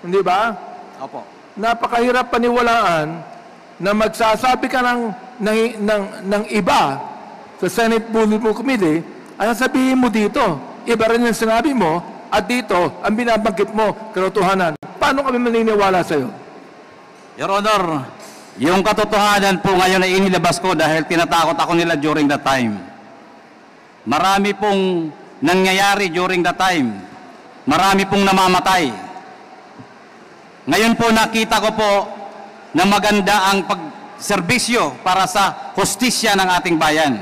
Hindi ba? Opo. Napakahirap paniwalaan na magsasabi ka ng iba sa Senate Blue Ribbon Committee, ang sabihin mo dito, iba rin yung sinabi mo, at dito, ang binabanggit mo, katotohanan. Paano kami maniniwala sa'yo? Your Honor, yung katotohanan po ngayon ay inilabas ko dahil tinatakot ako nila during that time. Marami pong nangyayari during that time. Marami pong namamatay. Ngayon po nakita ko po na maganda ang pagserbisyo para sa hustisya ng ating bayan.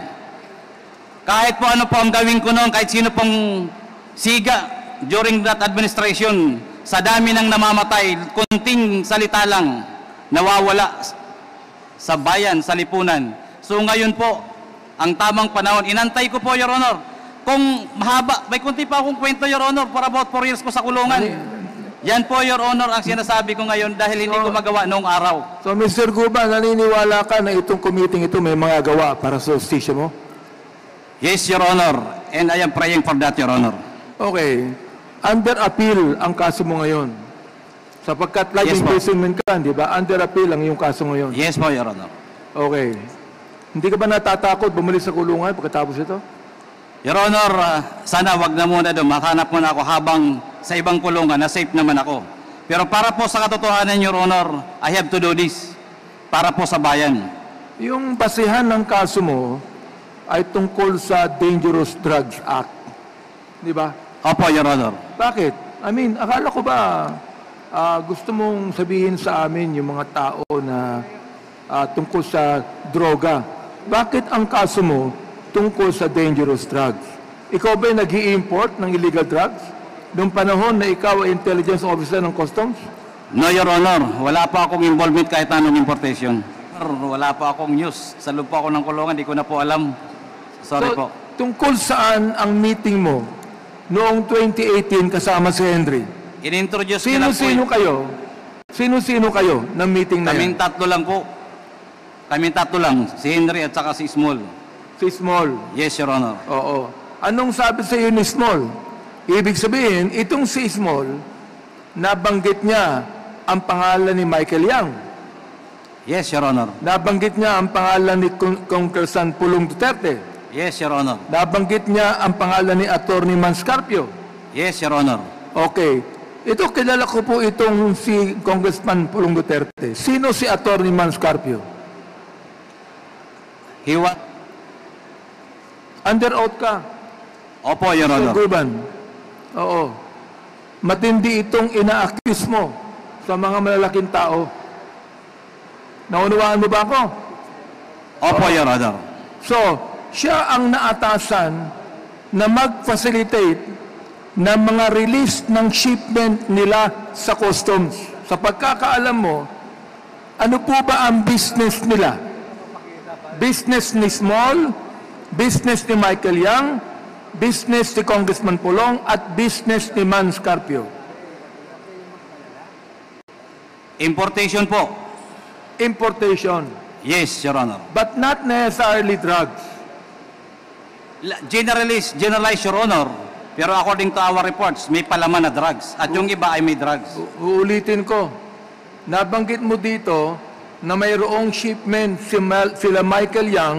Kahit po ano po ang gawin ko noon, kahit sino pong siga during that administration, sa dami ng namamatay, kunting salita lang, nawawala sa bayan, sa lipunan. So ngayon po, ang tamang panahon, inantay ko po, Your Honor. Kung mahaba, may kunti pa akong kwento, Your Honor, for about 4 years ko sa kulungan. Yan po, Your Honor, ang sinasabi ko ngayon dahil hindi ko magawa noong araw. So, Mr. Guban, naniniwala ka na itong committee ito may mga gawa para sa hustisya mo? Yes, Your Honor, and I am praying for that, Your Honor. Okay. Under appeal ang kaso mo ngayon. Sapagkat life Yes, po. imprisonment ka, di ba? Under appeal ang iyong kaso ngayon. Yes po, Your Honor. Okay. Hindi ka ba natatakot bumalik sa kulungan pagkatapos ito? Your Honor, sana wag na muna doon. Makahanap muna ako habang sa ibang kulungan na safe naman ako. Pero para po sa katotohanan, Your Honor, I have to do this para po sa bayan. Yung basihan ng kaso mo ay tungkol sa Dangerous Drugs Act. Di ba? Opo, Your Honor. Bakit? I mean, akala ko ba gusto mong sabihin sa amin yung mga tao na tungkol sa droga? Bakit ang kaso mo tungkol sa dangerous drugs? Ikaw ba'y nag-i-import ng illegal drugs? Noong panahon na ikaw ay intelligence officer ng customs? No, Your Honor. Wala pa akong involvement kahit anong importation. Wala pa akong news. Sa loob po ako ng kulungan, di ko na po alam. Sorry po. Tungkol saan ang meeting mo noong 2018 kasama si Henry? In-introduce ko lang po. Sino-sino kayo? Sino-sino kayo ng meeting na Kaming yan? tatlo lang po. Kaming tatlo lang. Si Henry at saka si Small. Si Small. Yes, Your Honor. Oo. Anong sabi sa iyo ni Small? Ibig sabihin, itong si Small, nabanggit niya ang pangalan ni Michael Yang. Yes, Your Honor. Nabanggit niya ang pangalan ni Congressman Pulong Duterte. Yes, Your Honor. Nabanggit niya ang pangalan ni Attorney Manscarpio. Yes, Your Honor. Okay. Ito, kilala ko po itong si Congressman Pulong Duterte. Sino si Attorney Manscarpio? He was... Under oath ka. Opo, Your Honor. Guban. Oo. Matindi itong ina-accuse mo sa mga malalaking tao. Naunawaan mo ba ako? Opo, Your Honor. So, siya ang naatasan na mag-facilitate ng mga release ng shipment nila sa customs. Sa pagkakaalam mo, ano po ba ang business nila? Business ni Small, business ni Michael Yang, business ni Congressman Pulong, at business ni Manscarpio. Importation po. Importation, Yes, Your Honor. but not necessarily drugs. Generalized, Your Honor. Pero according to our reports, may palaman na drugs. At yung iba ay may drugs. Uulitin ko, nabanggit mo dito na mayroong shipment sila Michael Yang,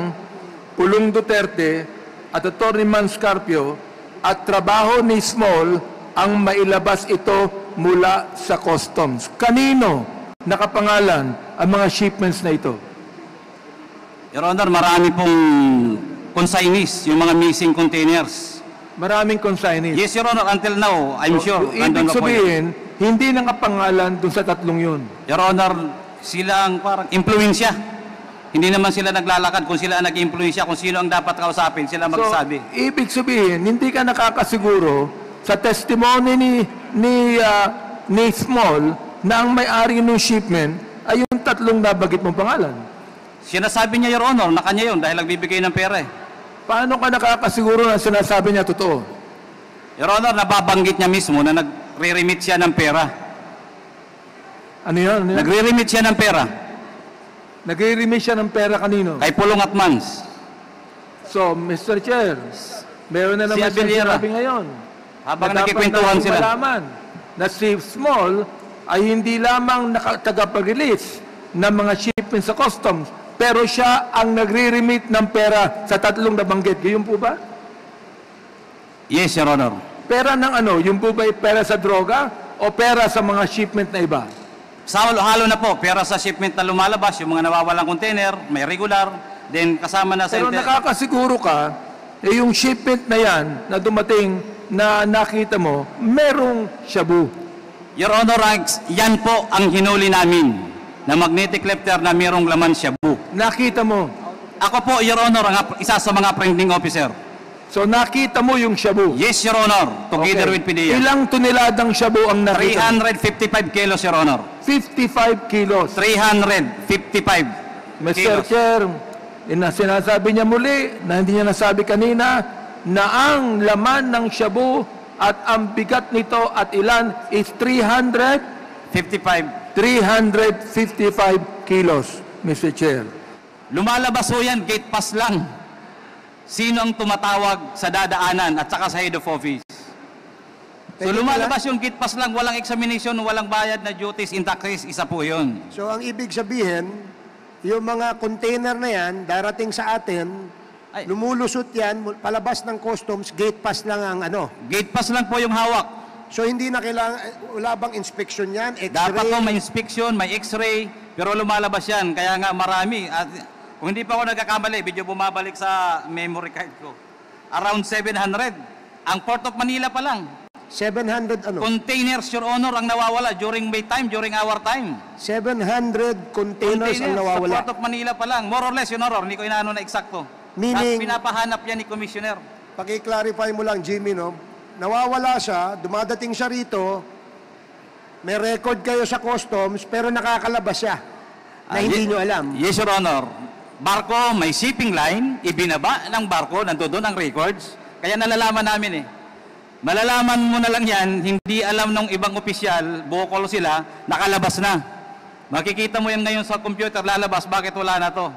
Pulong Duterte, at Atty. Manscarpio, at trabaho ni Small ang mailabas ito mula sa customs. Kanino nakapangalan ang mga shipments na ito? Your Honor, marami pong consignees, yung mga missing containers. Maraming consignees. Yes, Your Honor, until now, I'm sure. Ibig nandun na po yun. sabihin, hindi nakapangalan dun sa tatlong yun. Your Honor, sila ang parang impluensya. Hindi naman sila naglalakad. Kung sila ang nag-impluensya, kung sino ang dapat kausapin, sila magsasabi. So, ibig sabihin, hindi ka nakakasiguro sa testimony ni Small na ang may-ari ng shipment ay yung tatlong nabagit mong pangalan. Sinasabi niya, Your Honor, na kanya yun dahil nagbibigay ng pera eh. Paano ka nakakasiguro na sinasabi niya totoo? Your Honor, nababanggit niya mismo na nagre-remit siya ng pera. Ano yun? Ano yun? Nagre-remit siya ng pera Nagre-remit siya ng pera kanino? kay Pulong at Mans. So, Mr. Chair, meron na naman Si Abelera. sinabi ngayon. Habang na dapat nagkikwentuhan natin sila. malaman na si Small ay hindi lamang tagapag-release ng mga shipments sa customs, pero siya ang nagre-remit ng pera sa tatlong nabanggit. Yun po ba? Yes, Your Honor. Pera ng ano? Yung po ba ay pera sa droga o pera sa mga shipment na iba? Sa halo na po, pera sa shipment na lumalabas, yung mga nawawalang container, may regular, then kasama na sa... Pero nakakasiguro ka, yung shipment na yan na dumating na nakita mo, merong shabu. Your Honor, yan po ang hinuli namin na magnetic lifter na mayroong laman shabu. Nakita mo. Ako po, Your Honor, ang isa sa mga apprehending officer. So nakita mo yung shabu. Yes, Your Honor, together with PDEA. Ilang toneladang shabu ang nakita mo? 355 kilos, Your Honor. 55 kilos. 355 Mr. kilos. Chair, sinasabi niya muli na hindi niya nasabi kanina na ang laman ng shabu at ang bigat nito at ilan is 55. 355 kilos, Mr. Chair. Lumalabas ho yan, gate pass lang. Sino ang tumatawag sa dadaanan at saka sa head of office? So lumalabas yung gate pass lang, walang examination, walang bayad na duties, in taxes, isa po yun. So ang ibig sabihin, yung mga container na yan, darating sa atin, Ay. lumulusot yan, palabas ng customs, gate pass lang ang ano. Gate pass lang po yung hawak. So hindi na kailangan, wala bang inspection yan, x-ray? Dapat po may inspection, may x-ray, pero lumalabas yan. Kaya nga marami. At kung hindi pa ako nagkakamali, video bumabalik sa memory card ko. Around 700. Ang Port of Manila pa lang. 700 ano? Containers, Your Honor, ang nawawala during my time, during our time. 700 containers ang nawawala. Sa Port of Manila pa lang. More or less, Your Honor, hindi ko inaano na eksakto. Meaning- At pinapahanap yan ni Commissioner. Paki-clarify mo lang, Jimmy, no? Nawawala siya, dumadating siya rito, may record kayo sa customs, pero nakakalabas siya na hindi nyo alam. Yes, Your Honor. Barko, may shipping line, ibinaba ng barko, nandoon ang records. Kaya nalalaman namin eh. Malalaman mo na lang yan, hindi alam ng ibang opisyal, bukol sila, nakalabas na. Makikita mo yan ngayon sa computer, lalabas, bakit wala na to?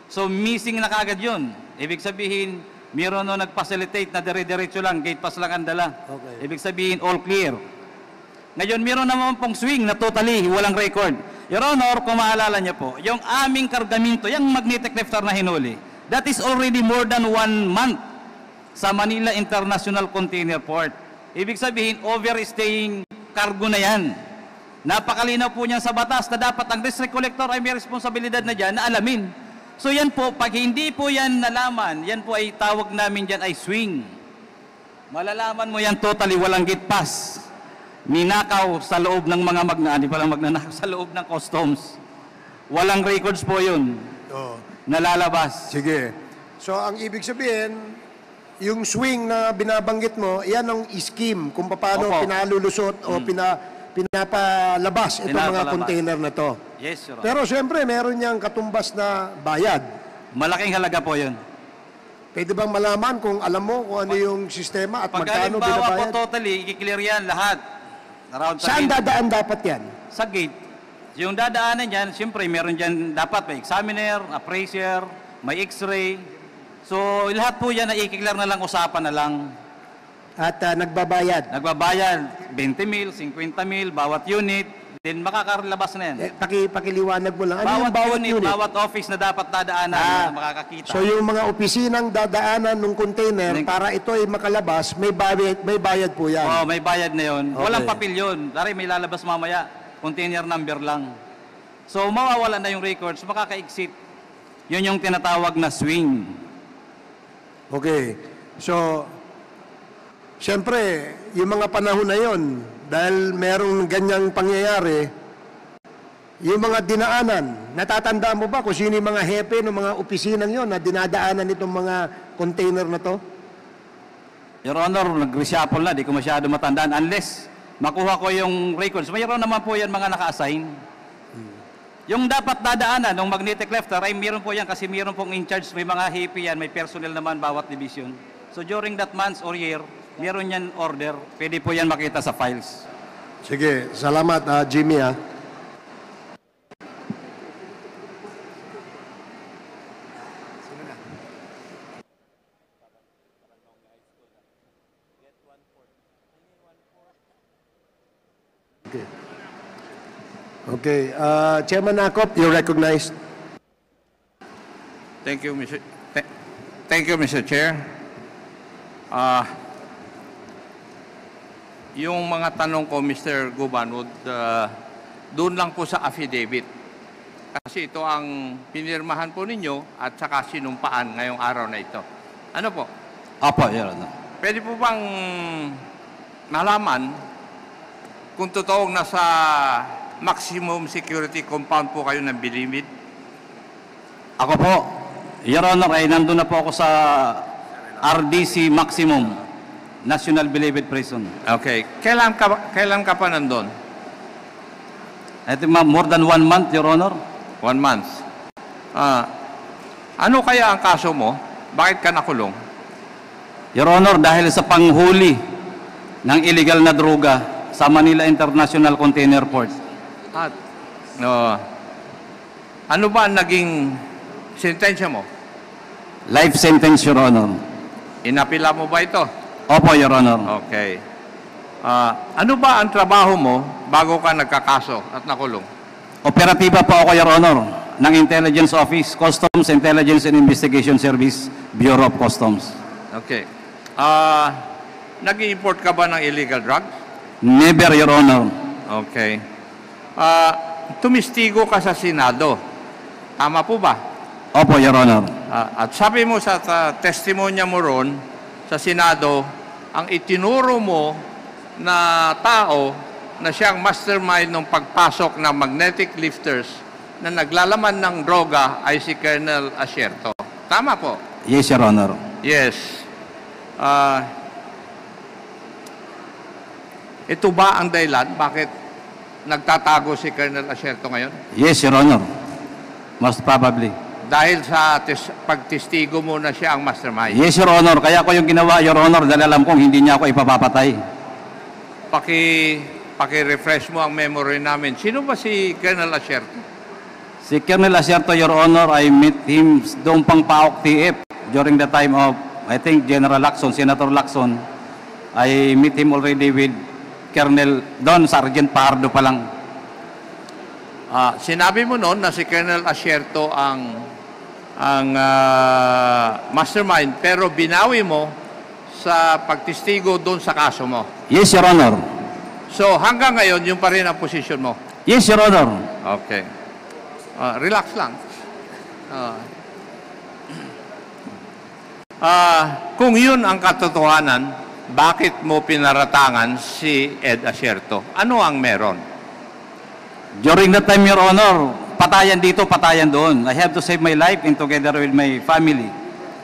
So, missing na kagad yun. Ibig sabihin, mayroon no nag-facilitate na dire-diretso lang, gate pass lang ang dala. Okay. Ibig sabihin, all clear. Ngayon, mayroon naman pong swing na totally walang record. Your Honor, kung maalala niyo po, yung aming kargamento, yung magnetic lifter na hinuli, that is already more than 1 month sa Manila International Container Port. Ibig sabihin, overstaying cargo na yan. Napakalinaw po niyan sa batas na dapat ang district collector ay may responsibilidad na dyan na alamin. So yan po, pag hindi po yan nalaman, yan po ay tawag namin dyan ay swing. Malalaman mo yan totally, walang gate pass. Ninakaw sa loob ng mga magnanakaw sa loob ng customs. Walang records po yun. Nalalabas. Sige. So, ang ibig sabihin, yung swing na binabanggit mo, yan ang scheme kung paano Opo. pinalulusot o pinapalabas itong mga Pinapalabas. container na to. Yes, Your Honor. Pero siyempre, meron niyang katumbas na bayad. Malaking halaga po yun. Pwede bang malaman kung alam mo kung ano yung sistema at Pag magkano halimbawa po binabayad? totally, i-clear yan lahat. Around Saan dadaan dapat yan? Sa gate. Yung dadaanan dyan, siyempre meron dyan dapat may examiner, appraiser, may x-ray. So lahat po yan na i-clear na lang, usapan na lang. At nagbabayad. Nagbabayad 20 mil, 50 mil, bawat unit, then makakarelabas na yan. Pakiliwanag mo lang. Ano yung bawat unit? Bawat office na dapat dadaanan na makakakita. So yung mga opisinang dadaanan ng container, para ito ay makalabas, may bayad po yan. Oh, may bayad na yun. Okay. Walang papel yun. Dari may lalabas mamaya. Container number lang. So mawawala na yung records, makaka-exit. Yun yung tinatawag na swing. Okay. So, siyempre, yung mga panahon na yon, dahil merong ganyang pangyayari, yung mga dinaanan, natatandaan mo ba kung sino yung mga hepe ng mga opisinang yon na dinadaanan itong mga container na to? Your Honor, nag-reshuffle na, di ko masyado matandaan unless makuha ko yung records. Mayroon naman po yan mga naka-assign. Yung dapat dadaanan ng magnetic lifter ay meron po yan kasi meron pong in charge, may mga hippie yan, may personnel naman bawat division. So during that month or year, meron yan order, pwede po yan makita sa files. Sige, salamat Jimmy Okay, Chairman Nakop, you're recognized. Thank you, Mr. Chair. Yung mga tanong ko, Mr. Guban, doon lang po sa affidavit. Kasi ito ang pinirmahan po ninyo at saka sinumpaan ngayong araw na ito. Ano po? Apo, Your Honor. Pwede po bang malaman kung totoong nasa maximum security compound po kayo ng Bilibid? Ako po, Your Honor, ay nandun na po ako sa RDC Maximum, National Bilibid Prison. Okay. Kailan ka pa nandun? I think more than 1 month, Your Honor. 1 month. Ano kaya ang kaso mo? Bakit ka nakulong? Your Honor, dahil sa panghuli ng illegal na droga sa Manila International Container Port. At, ano ba ang naging sentensya mo? Life sentence, Your Honor. Inapila mo ba ito? Opo, Your Honor. Okay. Ano ba ang trabaho mo bago ka nagkakaso at nakulong? Operatiba po ako, Your Honor, ng Intelligence Office, Customs, Intelligence and Investigation Service, Bureau of Customs. Okay. Nag-i-import ka ba ng illegal drugs? Never, Your Honor. Okay. Tumistigo ka sa Senado. Tama po ba? Opo, Your Honor. At sabi mo sa testimonya mo ron sa Senado, ang itinuro mo na tao na siyang mastermind ng pagpasok ng magnetic lifters na naglalaman ng droga ay si Colonel Asierto. Tama po? Yes, Your Honor. Yes. Ito ba ang dahilan bakit nagtatago si Colonel Asierto ngayon? Yes, Your Honor. Most probably. Dahil sa pagtestigo mo na siya ang mastermind. Yes, Your Honor. Kaya ko yung ginawa, Your Honor, dahil alam kong hindi niya ako ipapapatay. Paki-refresh mo ang memory namin. Sino ba si Colonel Asierto? Si Colonel Asierto, Your Honor, I met him doon pang PAOK TF during the time of, I think, General Lacson, Senator Lacson. I met him already with Colonel Don, Sergeant Pardo pa lang. Sinabi mo noon na si Colonel Asierto ang mastermind, pero binawi mo sa pagtestigo doon sa kaso mo. Yes, Your Honor. So, hanggang ngayon, yung pa rin ang posisyon mo? Yes, Your Honor. Okay. Relax lang. Kung yun ang katotohanan, bakit mo pinaratangan si Ed Asierto? Ano ang meron? During that time, Your Honor, patayan dito, patayan doon. I have to save my life and together with my family.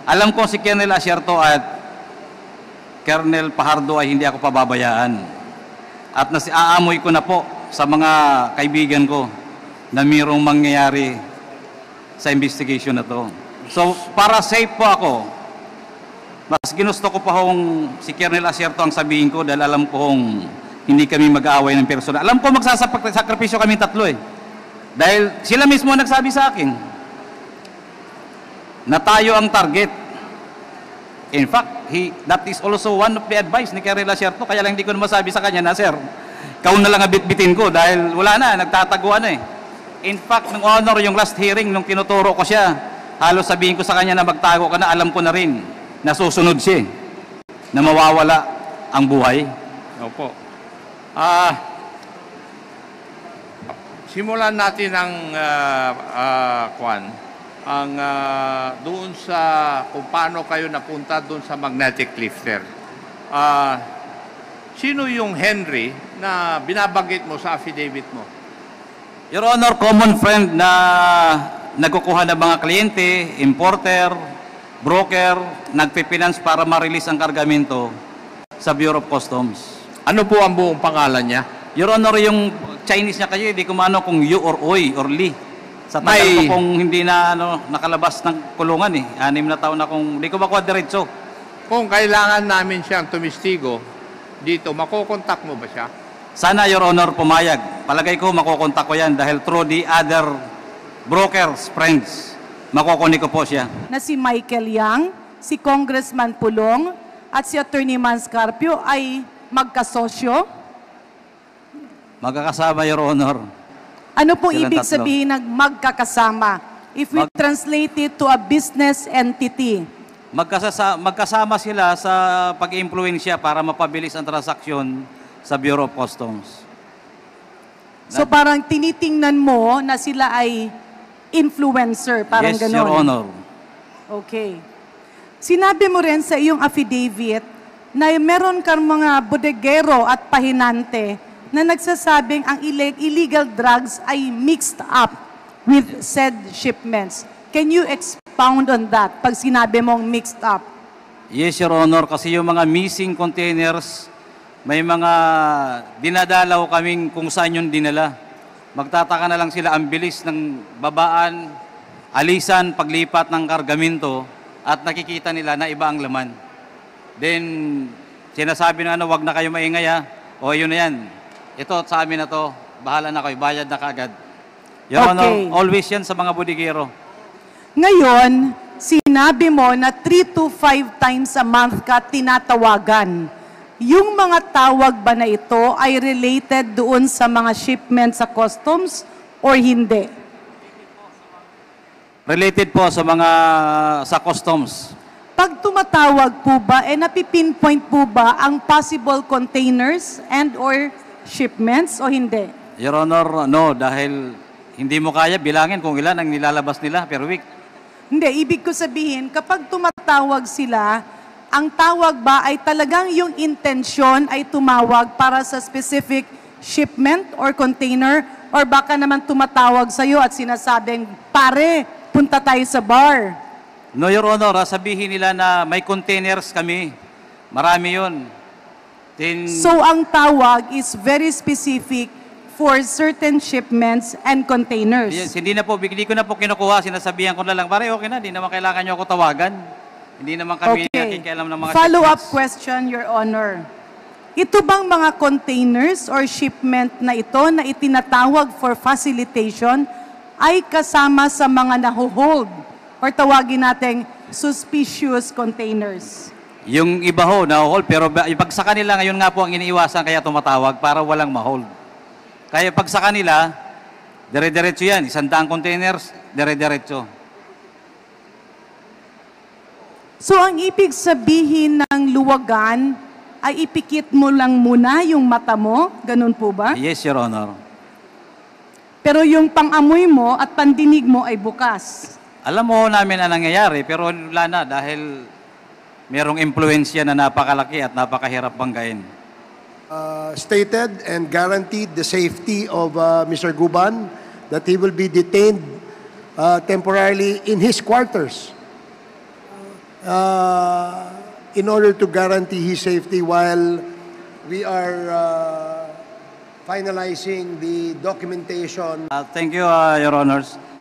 Alam ko si Colonel Asierto at Colonel Pajardo ay hindi ako pababayaan. At aamoy ko na po sa mga kaibigan ko na mayroong mangyayari sa investigation na to. So, para safe po ako, mas ginusto ko pa hong si Colonel Asierto ang sabihin ko dahil alam ko hong hindi kami mag-aaway ng personal. Alam ko magsasakripisyo kami tatlo eh. Dahil sila mismo nagsabi sa akin na tayo ang target. In fact, that is also one of the advice ni Colonel Asierto. Kaya lang hindi ko na masabi sa kanya na, Sir, ikaw na lang ang bitbitin ko dahil wala na, nagtataguan na eh. In fact, nung honor, yung last hearing, nung tinuturo ko siya, halos sabihin ko sa kanya na magtago ka na, alam ko na rin, nasusunod siya, na mawawala ang buhay. Opo. Simulan natin ang doon sa kung paano kayo napunta doon sa magnetic lifter. Sino yung Henry na binabanggit mo sa affidavit mo? Your Honor, common friend na nagkukuha ng mga kliyente, importer, broker, nagpipinance para ma-release ang kargamento sa Bureau of Customs. Ano po ang buong pangalan niya? Your Honor, yung Chinese niya kayo, hindi ko maano kung Yu or Oi or Li. Sa tagal ko kung hindi na nakalabas ng kulungan 6 na taon na kung hindi ko makuha diretso. Kung kailangan namin siyang tumistigo dito, makokontak mo ba siya? Sana, Your Honor, pumayag. Palagay ko, makukontak ko yan dahil through the other brokers, friends, makukunik ko po siya. Na si Michael Yang, si Congressman Pulong, at si Attorney Manscarpio ay magkasosyo? Magkakasama, Your Honor. Ano pong Silang ibig tatlo. sabihin ng magkakasama? If we translate it to a business entity, Magkasama sila sa pag-impluensya para mapabilis ang transaksyon sa Bureau of Customs. so parang tinitingnan mo na sila ay influencer, parang Yes, ganon. Your Honor. Okay. Sinabi mo rin sa iyong affidavit na meron kang mga bodegero at pahinante na nagsasabing ang illegal drugs ay mixed up with said shipments. Can you expound on that pag sinabi mong mixed up? Yes, Your Honor, kasi yung mga missing containers, may mga dinadalaw kaming kung saan yung dinala. Magtataka na lang sila ang bilis ng babaan, alisan, paglipat ng kargamento at nakikita nila na iba ang laman. Then, sinasabi na wag na kayo maingay o yun na yan. Ito, sa amin na to, bahala na kayo, bayad na kagad. Your Honor, always yan sa mga bodigero. Ngayon, sinabi mo na 3 to 5 times a month ka tinatawagan. Yung mga tawag ba na ito ay related doon sa mga shipment sa customs or hindi? Related po sa mga sa customs. Pag tumatawag po ba, napipinpoint po ba ang possible containers and or shipments o hindi? Your Honor, no, dahil hindi mo kaya bilangin kung ilan ang nilalabas nila per week. Hindi, ibig ko sabihin, kapag tumatawag sila, ang tawag ba ay talagang yung intensyon ay tumawag para sa specific shipment or container or baka naman tumatawag sa'yo at sinasabing, pare, punta tayo sa bar. No, Your Honor, sabihin nila na may containers kami. Marami yun. Then, So ang tawag is very specific for certain shipments and containers. yes, hindi ko na po kinukuha, sinasabihan ko na lang, pare, okay na, hindi naman kailangan nyo ako tawagan. Hindi naman kami nakikialam ng mga Follow-up shipments. question, Your Honor. Ito bang mga containers or shipment na ito na itinatawag for facilitation ay kasama sa mga nahuhold or tawagin nating suspicious containers? Yung iba ho, na-hold, pero pag sa kanila ngayon nga po ang iniiwasan kaya tumatawag para walang ma-hold. Kaya pag sa kanila, dire-diretso yan. 100 containers, dire-diretso. So ang ibig sabihin ng luwagan ay ipikit mo lang muna yung mata mo? Ganun po ba? Yes, Your Honor. Pero yung pang-amoy mo at pandinig mo ay bukas. Alam mo namin ang nangyayari, pero wala na dahil merong impluensya na napakalaki at napakahirap banggain. Stated and guaranteed the safety of Mr. Guban that he will be detained temporarily in his quarters in order to guarantee his safety while we are finalizing the documentation. Thank you, Your Honors.